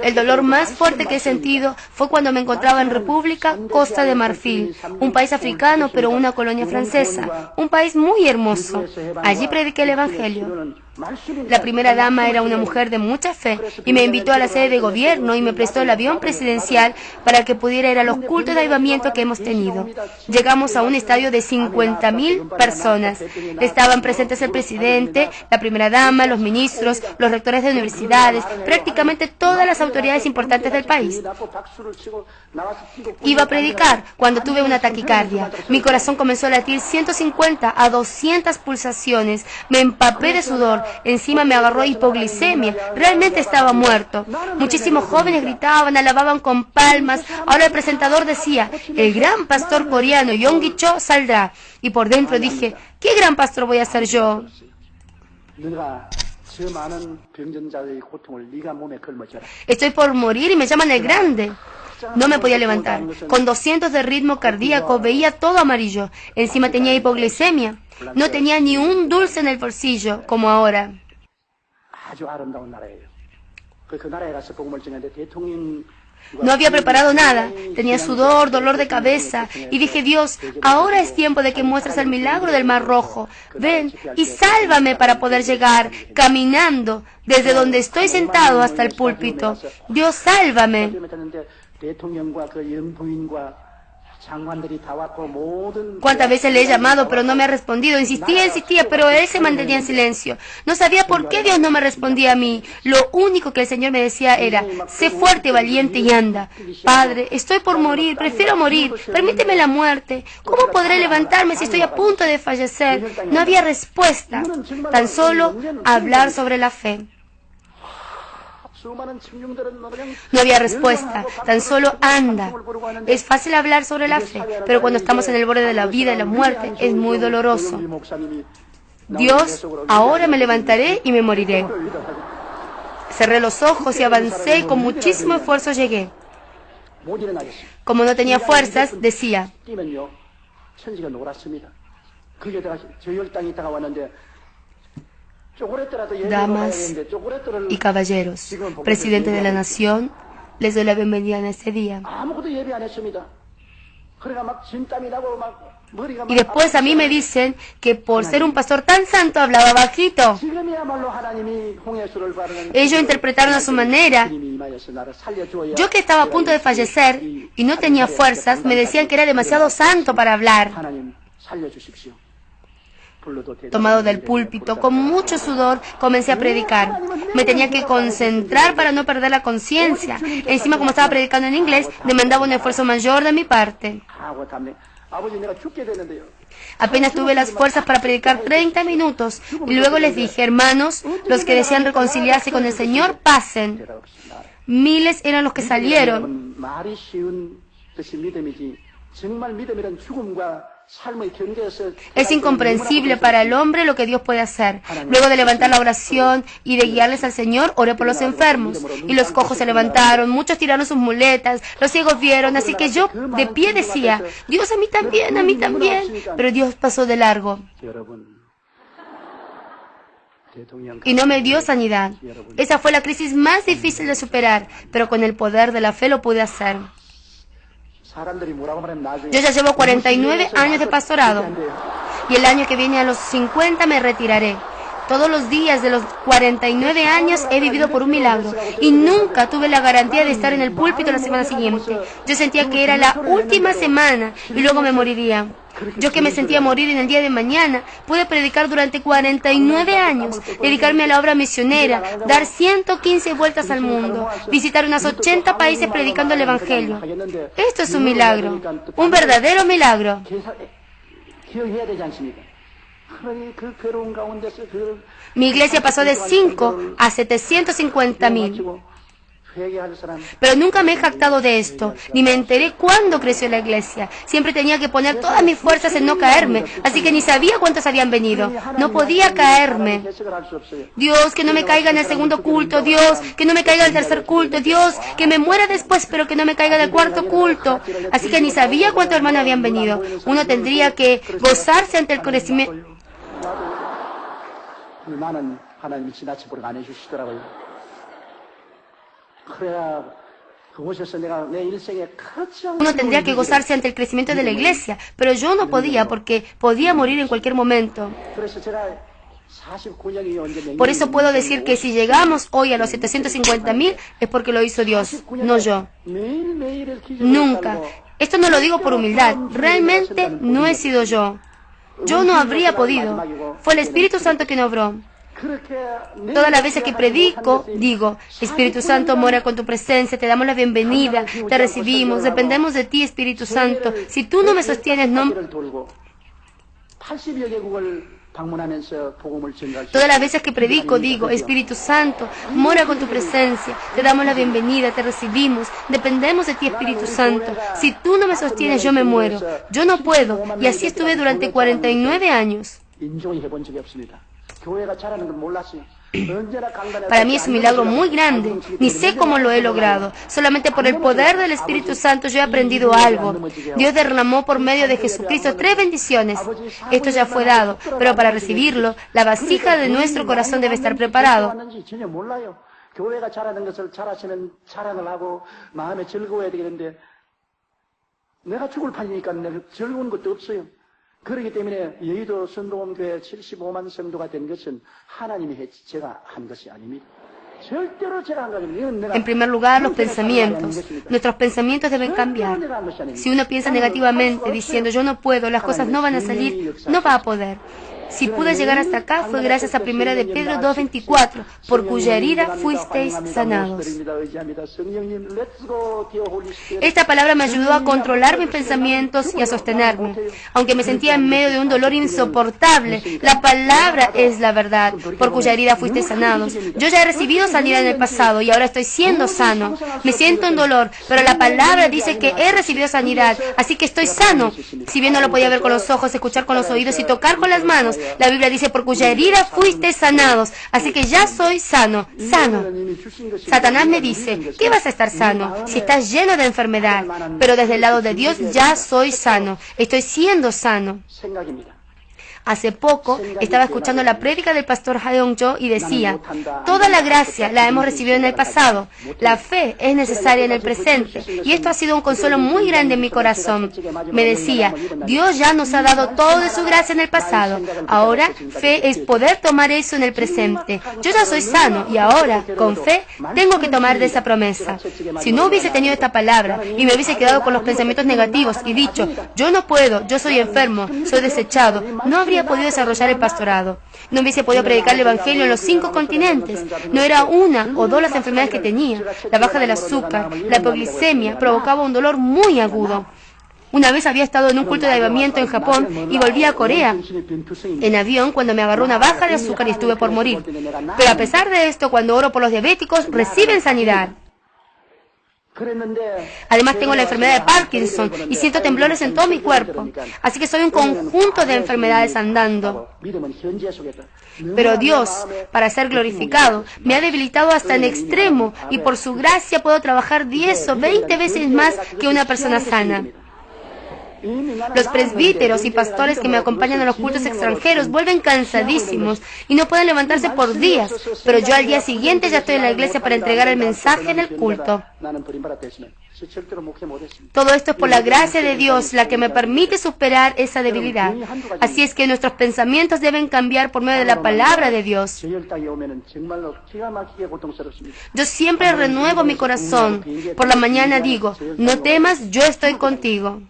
El dolor más fuerte que he sentido fue cuando me encontraba en República Costa de Marfil, un país africano pero una colonia francesa, un país muy hermoso. Allí prediqué el Evangelio. La primera dama era una mujer de mucha fe y me invitó a la sede de gobierno y me prestó el avión presidencial para que pudiera ir a los cultos de avivamiento que hemos tenido. Llegamos a un estadio de 50.000 personas. Estaban presentes el presidente, la primera dama, los ministros, los rectores de universidades, prácticamente todas las autoridades importantes del país. Iba a predicar cuando tuve una taquicardia. Mi corazón comenzó a latir 150 a 200 pulsaciones. Me empapé de sudor. Encima me agarró hipoglicemia. Realmente estaba muerto. Muchísimos jóvenes gritaban, alababan con palmas. Ahora el presentador decía: el gran pastor coreano Yonggi Cho saldrá. Y por dentro dije: ¿qué gran pastor voy a ser yo? Estoy por morir y me llaman el grande. No me podía levantar. Con 200 de ritmo cardíaco veía todo amarillo. Encima tenía hipoglicemia. No tenía ni un dulce en el bolsillo, como ahora. No había preparado nada. Tenía sudor, dolor de cabeza. Y dije: Dios, ahora es tiempo de que muestres el milagro del Mar Rojo. Ven y sálvame para poder llegar caminando desde donde estoy sentado hasta el púlpito. Dios, sálvame. ¿Cuántas veces le he llamado pero no me ha respondido? Insistía, pero él se mantenía en silencio. No sabía por qué Dios no me respondía a mí. Lo único que el Señor me decía era: sé fuerte, valiente y anda. Padre, estoy por morir, prefiero morir. Permíteme la muerte. ¿Cómo podré levantarme si estoy a punto de fallecer? No había respuesta, tan solo hablar sobre la fe. No había respuesta, tan solo anda. Es fácil hablar sobre la fe, pero cuando estamos en el borde de la vida y la muerte es muy doloroso. Dios, ahora me levantaré y me moriré. Cerré los ojos y avancé y con muchísimo esfuerzo llegué. Como no tenía fuerzas, decía: damas y caballeros, presidente de la nación, les doy la bienvenida en este día. Y después a mí me dicen que por ser un pastor tan santo hablaba bajito. Ellos interpretaron a su manera. Yo que estaba a punto de fallecer y no tenía fuerzas, me decían que era demasiado santo para hablar. Tomado del púlpito, con mucho sudor, comencé a predicar. Me tenía que concentrar para no perder la conciencia. Encima, como estaba predicando en inglés, demandaba un esfuerzo mayor de mi parte. Apenas tuve las fuerzas para predicar 30 minutos y luego les dije: hermanos, los que desean reconciliarse con el Señor, pasen. Miles eran los que salieron. Es incomprensible para el hombre lo que Dios puede hacer. Luego de levantar la oración y de guiarles al Señor, oré por los enfermos. Y los cojos se levantaron, muchos tiraron sus muletas, los ciegos vieron. Así que yo de pie decía: Dios, a mí también, a mí también. Pero Dios pasó de largo y no me dio sanidad. Esa fue la crisis más difícil de superar, pero con el poder de la fe lo pude hacer. Yo ya llevo 49 años de pastorado y el año que viene, a los 50, me retiraré. Todos los días de los 49 años he vivido por un milagro y nunca tuve la garantía de estar en el púlpito la semana siguiente. Yo sentía que era la última semana y luego me moriría. Yo que me sentía morir en el día de mañana, pude predicar durante 49 años, dedicarme a la obra misionera, dar 115 vueltas al mundo, visitar unos 80 países predicando el Evangelio. Esto es un milagro, un verdadero milagro. Mi iglesia pasó de 5 a 750.000. Pero nunca me he jactado de esto, ni me enteré cuándo creció la iglesia. Siempre tenía que poner todas mis fuerzas en no caerme, así que ni sabía cuántos habían venido. No podía caerme. Dios, que no me caiga en el segundo culto. Dios, que no me caiga en el tercer culto. Dios, que me muera después, pero que no me caiga en el cuarto culto. Así que ni sabía cuántos hermanos habían venido. Uno tendría que gozarse ante el conocimiento. Uno tendría que gozarse ante el crecimiento de la iglesia, pero yo no podía porque podía morir en cualquier momento. Por eso puedo decir que si llegamos hoy a los 750.000 es porque lo hizo Dios, no yo. Nunca. Esto no lo digo por humildad, realmente no he sido yo. Yo no habría podido. Fue el Espíritu Santo quien obró. Todas las veces que predico, digo: Espíritu Santo, mora con tu presencia, te damos la bienvenida, te recibimos, dependemos de ti, Espíritu Santo. Si tú no me sostienes, no... Todas las veces que predico, digo: Espíritu Santo, mora con tu presencia, te damos la bienvenida, te recibimos, dependemos de ti, Espíritu Santo. Si tú no me sostienes, yo me muero. Yo no puedo, y así estuve durante 49 años. Para mí es un milagro muy grande. Ni sé cómo lo he logrado. Solamente por el poder del Espíritu Santo yo he aprendido algo. Dios derramó por medio de Jesucristo 3 bendiciones. Esto ya fue dado, pero para recibirlo, la vasija de nuestro corazón debe estar preparado. 그렇기 때문에 여의도 선도원교회 75만 성도가 된 것은 하나님이 제가 한 것이 아닙니다. En primer lugar, los pensamientos. Nuestros pensamientos deben cambiar. Si uno piensa negativamente, diciendo yo no puedo, las cosas no van a salir, no va a poder. Si pude llegar hasta acá fue gracias a 1 de Pedro 2:24, por cuya herida fuisteis sanados. Esta palabra me ayudó a controlar mis pensamientos y a sostenerme. Aunque me sentía en medio de un dolor insoportable, la palabra es la verdad, por cuya herida fuisteis sanados. Yo ya he recibido sanidad en el pasado y ahora estoy siendo sano. Me siento en dolor, pero la palabra dice que he recibido sanidad, así que estoy sano. Si bien no lo podía ver con los ojos, escuchar con los oídos y tocar con las manos, la Biblia dice, por cuya herida fuisteis sanados, así que ya soy sano, sano. Satanás me dice, ¿qué vas a estar sano si estás lleno de enfermedad? Pero desde el lado de Dios ya soy sano, estoy siendo sano. Hace poco estaba escuchando la prédica del pastor Hae-Yong-Jo y decía, toda la gracia la hemos recibido en el pasado, la fe es necesaria en el presente, y esto ha sido un consuelo muy grande en mi corazón. Me decía, Dios ya nos ha dado todo de su gracia en el pasado, ahora fe es poder tomar eso en el presente. Yo ya soy sano y ahora, con fe, tengo que tomar de esa promesa. Si no hubiese tenido esta palabra y me hubiese quedado con los pensamientos negativos y dicho, yo no puedo, yo soy enfermo, soy desechado, no habría podido desarrollar el pastorado. No hubiese podido predicar el evangelio en los 5 continentes. No era una o dos las enfermedades que tenía. La baja del azúcar, la hipoglicemia provocaba un dolor muy agudo. Una vez había estado en un culto de avivamiento en Japón y volví a Corea en avión cuando me agarró una baja de azúcar y estuve por morir. Pero a pesar de esto, cuando oro por los diabéticos, reciben sanidad. Además tengo la enfermedad de Parkinson y siento temblores en todo mi cuerpo. Así que soy un conjunto de enfermedades andando. Pero Dios, para ser glorificado, me ha debilitado hasta el extremo y por su gracia puedo trabajar 10 o 20 veces más que una persona sana. Los presbíteros y pastores que me acompañan a los cultos extranjeros vuelven cansadísimos y no pueden levantarse por días, pero yo al día siguiente ya estoy en la iglesia para entregar el mensaje en el culto. Todo esto es por la gracia de Dios, la que me permite superar esa debilidad. Así es que nuestros pensamientos deben cambiar por medio de la palabra de Dios. Yo siempre renuevo mi corazón. Por la mañana digo, no temas, yo estoy contigo.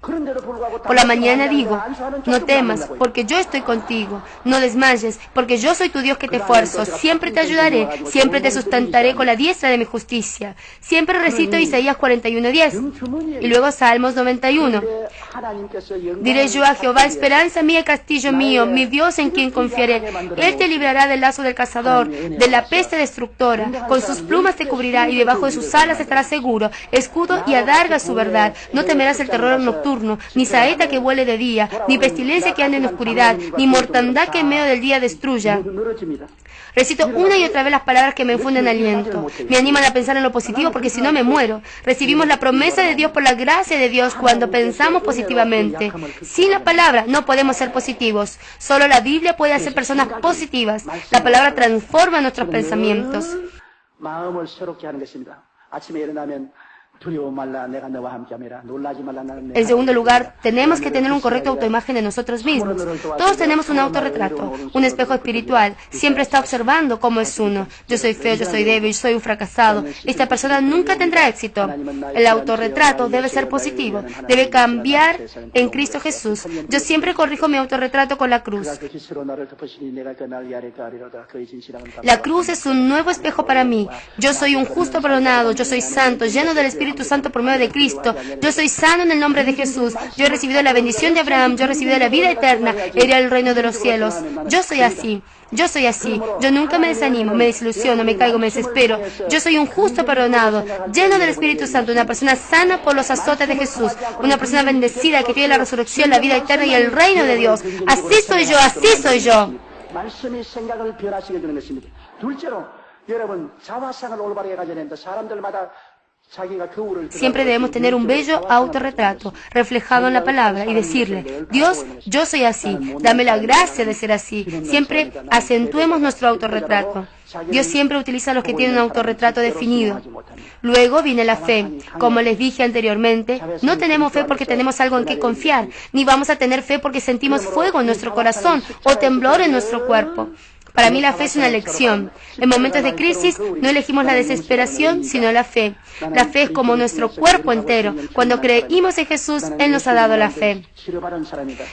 Por la mañana digo, no temas, porque yo estoy contigo. No desmayes, porque yo soy tu Dios que te esfuerzo. Siempre te ayudaré, siempre te sustentaré con la diestra de mi justicia. Siempre recito Isaías 41:10 y luego Salmos 91. Diré yo a Jehová, esperanza mía, castillo mío, mi Dios en quien confiaré. Él te librará del lazo del cazador, de la peste destructora. Con sus plumas te cubrirá y debajo de sus alas estarás seguro. Escudo y adarga su verdad. No temerás el terror nocturno, ni saeta que vuele de día, ni pestilencia que ande en oscuridad, ni mortandad que en medio del día destruya. Recito una y otra vez las palabras que me infunden aliento. Me animan a pensar en lo positivo porque si no me muero. Recibimos la promesa de Dios por la gracia de Dios cuando pensamos positivamente. Sin la palabra no podemos ser positivos. Solo la Biblia puede hacer personas positivas. La palabra transforma nuestros pensamientos. En segundo lugar, tenemos que tener un correcto autoimagen de nosotros mismos. Todos tenemos un autorretrato, un espejo espiritual. Siempre está observando cómo es uno. Yo soy feo, yo soy débil, soy un fracasado. Esta persona nunca tendrá éxito. El autorretrato debe ser positivo, debe cambiar en Cristo Jesús. Yo siempre corrijo mi autorretrato con la cruz. La cruz es un nuevo espejo para mí. Yo soy un justo perdonado, yo soy santo, lleno del Espíritu Santo por medio de Cristo. Yo soy sano en el nombre de Jesús. Yo he recibido la bendición de Abraham. Yo he recibido la vida eterna. Iré al reino de los cielos. Yo soy así. Yo soy así. Yo nunca me desanimo, me desilusiono, me caigo, me desespero. Yo soy un justo perdonado, lleno del Espíritu Santo, una persona sana por los azotes de Jesús, una persona bendecida que tiene la resurrección, la vida eterna y el reino de Dios. Así soy yo, así soy yo. Siempre debemos tener un bello autorretrato reflejado en la palabra y decirle, Dios, yo soy así, dame la gracia de ser así. Siempre acentuemos nuestro autorretrato. Dios siempre utiliza a los que tienen un autorretrato definido. Luego viene la fe. Como les dije anteriormente, no tenemos fe porque tenemos algo en que confiar, ni vamos a tener fe porque sentimos fuego en nuestro corazón o temblor en nuestro cuerpo. Para mí la fe es una elección. En momentos de crisis no elegimos la desesperación, sino la fe. La fe es como nuestro cuerpo entero. Cuando creímos en Jesús, Él nos ha dado la fe.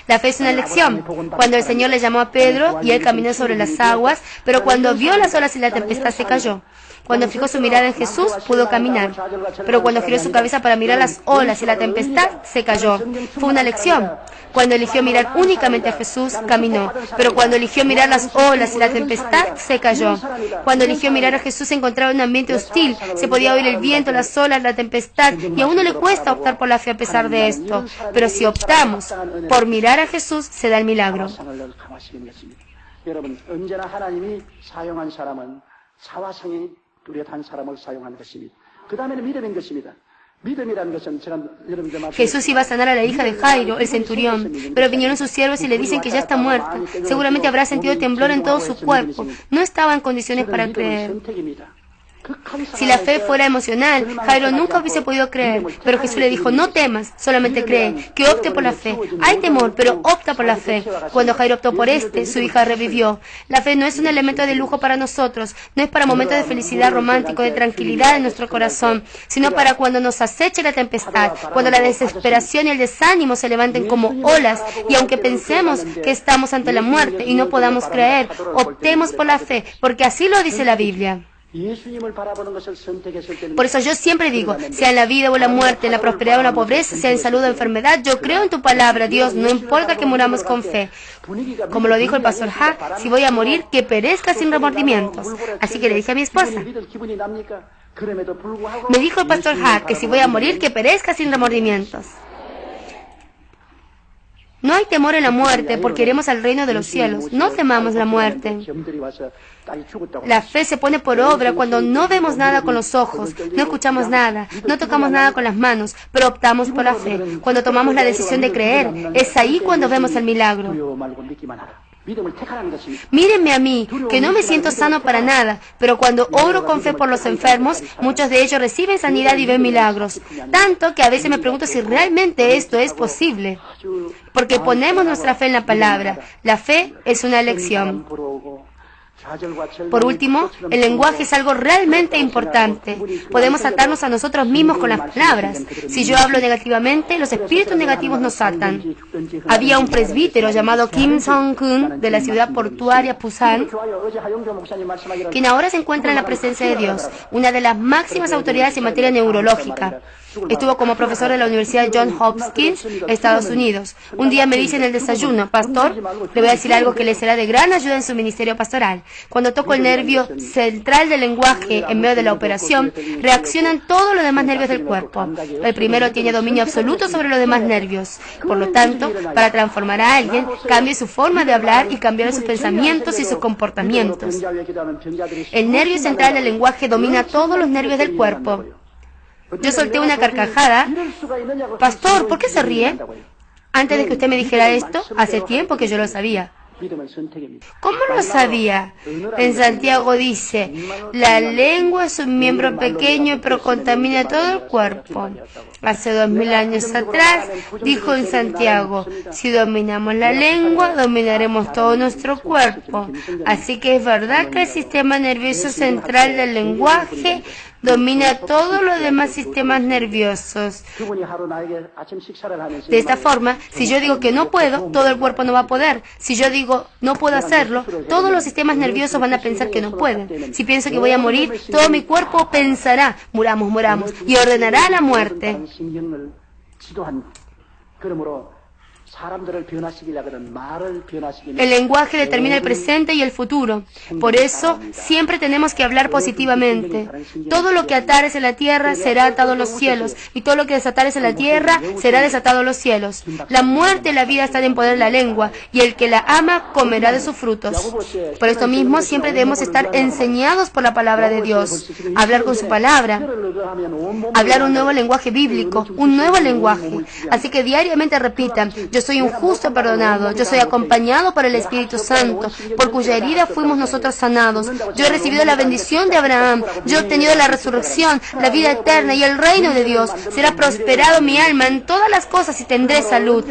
La fe es una elección. Cuando el Señor le llamó a Pedro y él caminó sobre las aguas, pero cuando vio las olas y la tempestad se cayó. Cuando fijó su mirada en Jesús, pudo caminar. Pero cuando giró su cabeza para mirar las olas y la tempestad, se cayó. Fue una lección. Cuando eligió mirar únicamente a Jesús, caminó. Pero cuando eligió mirar las olas y la tempestad, se cayó. Cuando eligió mirar a Jesús, se encontraba en un ambiente hostil. Se podía oír el viento, las olas, la tempestad. Y a uno le cuesta optar por la fe a pesar de esto. Pero si optamos por mirar a Jesús, se da el milagro. Jesús iba a sanar a la hija de Jairo, el centurión, pero vinieron sus siervos y le dicen que ya está muerta. Seguramente habrá sentido temblor en todo su cuerpo. No estaba en condiciones para creer. Si la fe fuera emocional, Jairo nunca hubiese podido creer, pero Jesús le dijo, no temas, solamente cree, que opte por la fe. Hay temor, pero opta por la fe. Cuando Jairo optó por su hija revivió. La fe no es un elemento de lujo para nosotros, no es para momentos de felicidad romántico, de tranquilidad en nuestro corazón, sino para cuando nos aceche la tempestad, cuando la desesperación y el desánimo se levanten como olas, y aunque pensemos que estamos ante la muerte y no podamos creer, optemos por la fe, porque así lo dice la Biblia. Por eso yo siempre digo, sea en la vida o en la muerte, en la prosperidad o en la pobreza, sea en salud o enfermedad, yo creo en tu palabra, Dios, no importa que muramos con fe. Como lo dijo el pastor Ha, si voy a morir, que perezca sin remordimientos. Así que le dije a mi esposa, me dijo el pastor Ha, que si voy a morir, que perezca sin remordimientos. No hay temor en la muerte porque iremos al reino de los cielos. No temamos la muerte. La fe se pone por obra cuando no vemos nada con los ojos, no escuchamos nada, no tocamos nada con las manos, pero optamos por la fe. Cuando tomamos la decisión de creer, es ahí cuando vemos el milagro. Mírenme a mí, que no me siento sano para nada, pero cuando obro con fe por los enfermos, muchos de ellos reciben sanidad y ven milagros. Tanto que a veces me pregunto si realmente esto es posible. Porque ponemos nuestra fe en la palabra. La fe es una elección. Por último, el lenguaje es algo realmente importante. Podemos atarnos a nosotros mismos con las palabras. Si yo hablo negativamente, los espíritus negativos nos atan. Había un presbítero llamado Kim Song-kun de la ciudad portuaria Busan, quien ahora se encuentra en la presencia de Dios, una de las máximas autoridades en materia neurológica. Estuvo como profesor de la Universidad Johns Hopkins, Estados Unidos. Un día me dice en el desayuno, pastor, le voy a decir algo que le será de gran ayuda en su ministerio pastoral. Cuando toco el nervio central del lenguaje en medio de la operación, reaccionan todos los demás nervios del cuerpo. El primero tiene dominio absoluto sobre los demás nervios. Por lo tanto, para transformar a alguien, cambie su forma de hablar y cambiar sus pensamientos y sus comportamientos. El nervio central del lenguaje domina todos los nervios del cuerpo. Yo solté una carcajada. Pastor, ¿por qué se ríe? Antes de que usted me dijera esto, hace tiempo que yo lo sabía. ¿Cómo lo sabía? En Santiago dice, la lengua es un miembro pequeño pero contamina todo el cuerpo. Hace 2000 años atrás dijo en Santiago, si dominamos la lengua, dominaremos todo nuestro cuerpo. Así que es verdad que el sistema nervioso central del lenguaje domina todos los demás sistemas nerviosos. De esta forma, si yo digo que no puedo, todo el cuerpo no va a poder. Si yo digo no puedo hacerlo, todos los sistemas nerviosos van a pensar que no pueden. Si pienso que voy a morir, todo mi cuerpo pensará, muramos, muramos, y ordenará la muerte. El lenguaje determina el presente y el futuro. Por eso, siempre tenemos que hablar positivamente. Todo lo que atares en la tierra será atado en los cielos, y todo lo que desatares en la tierra será desatado en los cielos. La muerte y la vida están en poder de la lengua, y el que la ama comerá de sus frutos. Por esto mismo, siempre debemos estar enseñados por la palabra de Dios. Hablar con su palabra. Hablar un nuevo lenguaje bíblico, un nuevo lenguaje. Así que diariamente repitan, yo soy un justo perdonado, yo soy acompañado por el Espíritu Santo, por cuya herida fuimos nosotros sanados. Yo he recibido la bendición de Abraham, yo he obtenido la resurrección, la vida eterna y el reino de Dios. Será prosperado mi alma en todas las cosas y tendré salud.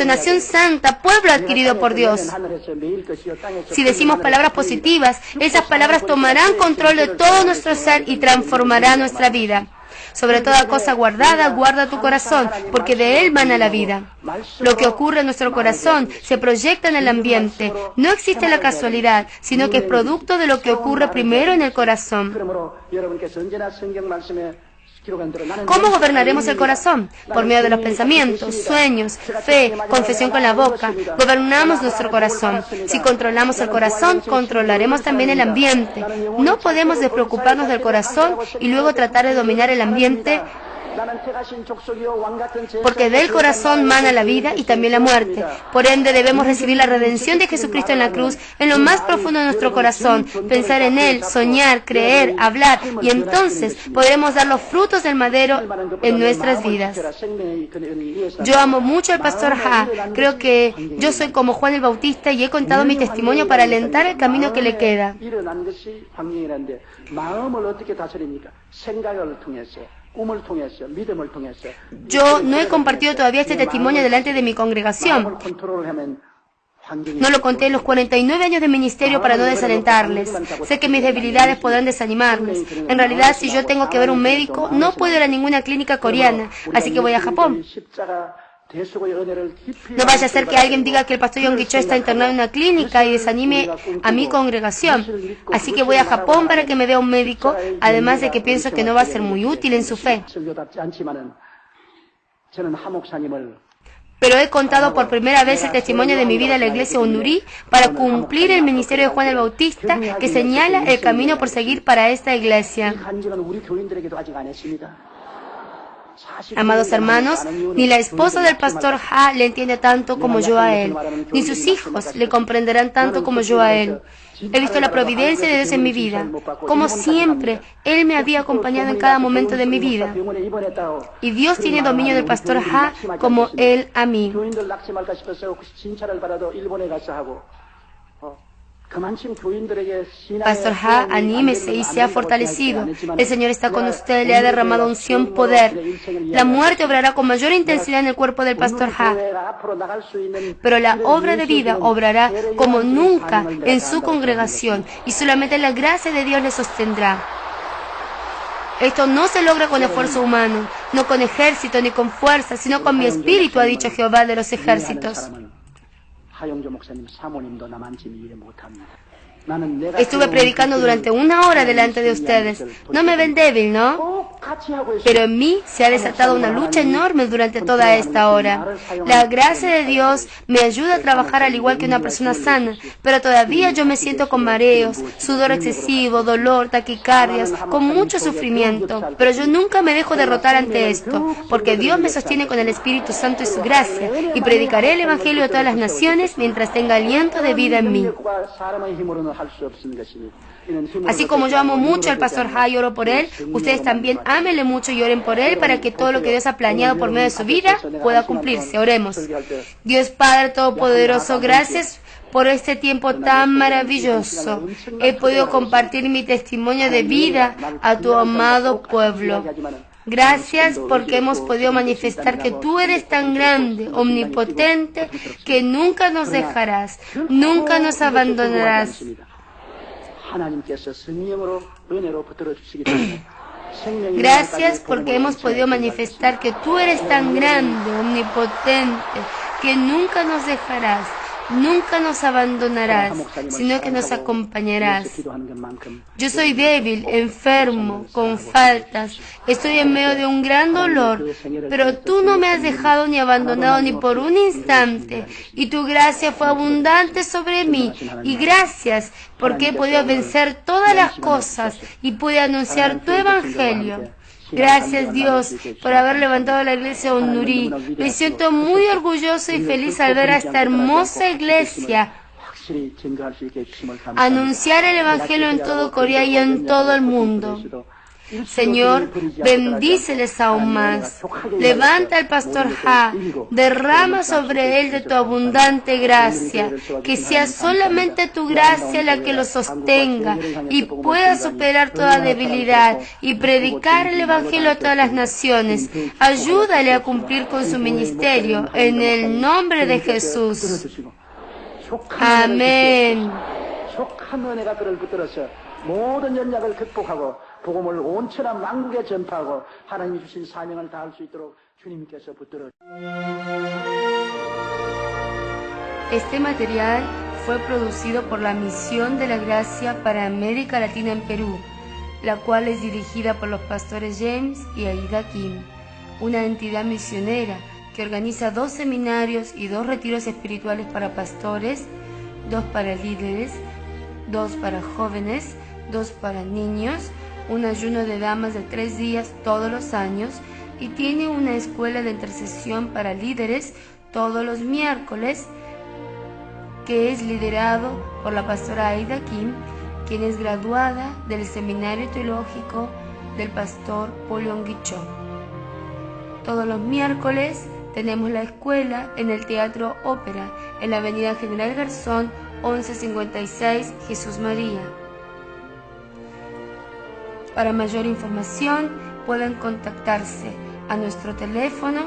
nación santa, pueblo adquirido por Dios. Si decimos palabras positivas, esas palabras tomarán control de todo nuestro ser y transformarán nuestra vida. Sobre toda cosa guardada, guarda tu corazón, porque de él mana la vida. Lo que ocurre en nuestro corazón se proyecta en el ambiente. No existe la casualidad, sino que es producto de lo que ocurre primero en el corazón. ¿Cómo gobernaremos el corazón? Por medio de los pensamientos, sueños, fe, confesión con la boca. Gobernamos nuestro corazón. Si controlamos el corazón, controlaremos también el ambiente. No podemos despreocuparnos del corazón y luego tratar de dominar el ambiente, porque del corazón mana la vida y también la muerte. Por ende, debemos recibir la redención de Jesucristo en la cruz en lo más profundo de nuestro corazón, pensar en Él, soñar, creer, hablar, y entonces podremos dar los frutos del madero en nuestras vidas. Yo amo mucho al pastor Ha. Creo que yo soy como Juan el Bautista y he contado mi testimonio para alentar el camino que le queda. Yo no he compartido todavía este testimonio delante de mi congregación. No lo conté en los 49 años de ministerio para no desalentarles. Sé que mis debilidades podrán desanimarles. En realidad, si yo tengo que ver un médico, no puedo ir a ninguna clínica coreana, así que voy a Japón. No vaya a ser que alguien diga que el pastor Yonggi Cho está internado en una clínica y desanime a mi congregación. Así que voy a Japón para que me vea un médico, además de que pienso que no va a ser muy útil en su fe. Pero he contado por primera vez el testimonio de mi vida en la iglesia Onnuri para cumplir el ministerio de Juan el Bautista, que señala el camino por seguir para esta iglesia. Amados hermanos, ni la esposa del pastor Ha le entiende tanto como yo a él, ni sus hijos le comprenderán tanto como yo a él. He visto la providencia de Dios en mi vida. Como siempre, Él me había acompañado en cada momento de mi vida. Y Dios tiene dominio del pastor Ha como Él a mí. Pastor Ha, anímese y sea fortalecido. El Señor está con usted, le ha derramado unción, poder. La muerte obrará con mayor intensidad en el cuerpo del Pastor Ha, pero la obra de vida obrará como nunca en su congregación y solamente la gracia de Dios le sostendrá. Esto no se logra con esfuerzo humano, no con ejército ni con fuerza, sino con mi espíritu, ha dicho Jehová de los ejércitos. Estuve predicando durante 1 hora delante de ustedes. No me ven débil, ¿no? Pero en mí se ha desatado una lucha enorme durante toda esta hora. La gracia de Dios me ayuda a trabajar al igual que una persona sana, pero todavía yo me siento con mareos, sudor excesivo, dolor, taquicardias, con mucho sufrimiento. Pero yo nunca me dejo derrotar ante esto, porque Dios me sostiene con el Espíritu Santo y su gracia, y predicaré el Evangelio a todas las naciones mientras tenga aliento de vida en mí. Así como yo amo mucho al pastor Ha y oro por él, ustedes también ámenle mucho y oren por él para que todo lo que Dios ha planeado por medio de su vida pueda cumplirse. Oremos. Dios Padre Todopoderoso, gracias por este tiempo tan maravilloso. He podido compartir mi testimonio de vida a tu amado pueblo. Gracias porque hemos podido manifestar que tú eres tan grande, omnipotente, que nunca nos dejarás, nunca nos abandonarás. Gracias porque hemos podido manifestar que tú eres tan grande, omnipotente, que nunca nos dejarás, nunca nos abandonarás, sino que nos acompañarás. Yo soy débil, enfermo, con faltas, estoy en medio de un gran dolor, pero tú no me has dejado ni abandonado ni por un instante, y tu gracia fue abundante sobre mí, y gracias porque he podido vencer todas las cosas y pude anunciar tu evangelio. Gracias Dios por haber levantado la iglesia Onnuri. Me siento muy orgulloso y feliz al ver a esta hermosa iglesia anunciar el evangelio en todo Corea y en todo el mundo. Señor, bendíceles aún más. Levanta al pastor Ha, derrama sobre él de tu abundante gracia, que sea solamente tu gracia la que lo sostenga y pueda superar toda debilidad y predicar el Evangelio a todas las naciones. Ayúdale a cumplir con su ministerio, en el nombre de Jesús. Amén. 모든 연약을 극복하고 복음을 온천한 만국에 전파하고 하나님이 주신 사명을 다할 수 있도록 주님께서 붙들어. Este material fue producido por la Misión de la Gracia para América Latina en Perú, la cual es dirigida por los pastores James y Aida Kim, una entidad misionera que organiza 2 seminarios y 2 retiros espirituales para pastores, 2 para líderes, 2 para jóvenes, 2 para niños, un ayuno de damas de 3 días todos los años y tiene una escuela de intercesión para líderes todos los miércoles que es liderado por la pastora Aida Kim, quien es graduada del Seminario Teológico del pastor Paul Yonggi-cho. Todos los miércoles tenemos la escuela en el Teatro Ópera, en la avenida General Garzón, 1156 Jesús María. Para mayor información pueden contactarse a nuestro teléfono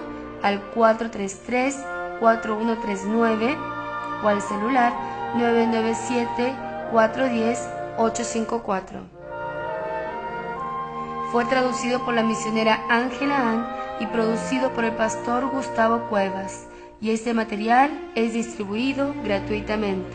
al 433-4139 o al celular 997-410-854. Fue traducido por la misionera Ángela Ann y producido por el pastor Gustavo Cuevas, y este material es distribuido gratuitamente.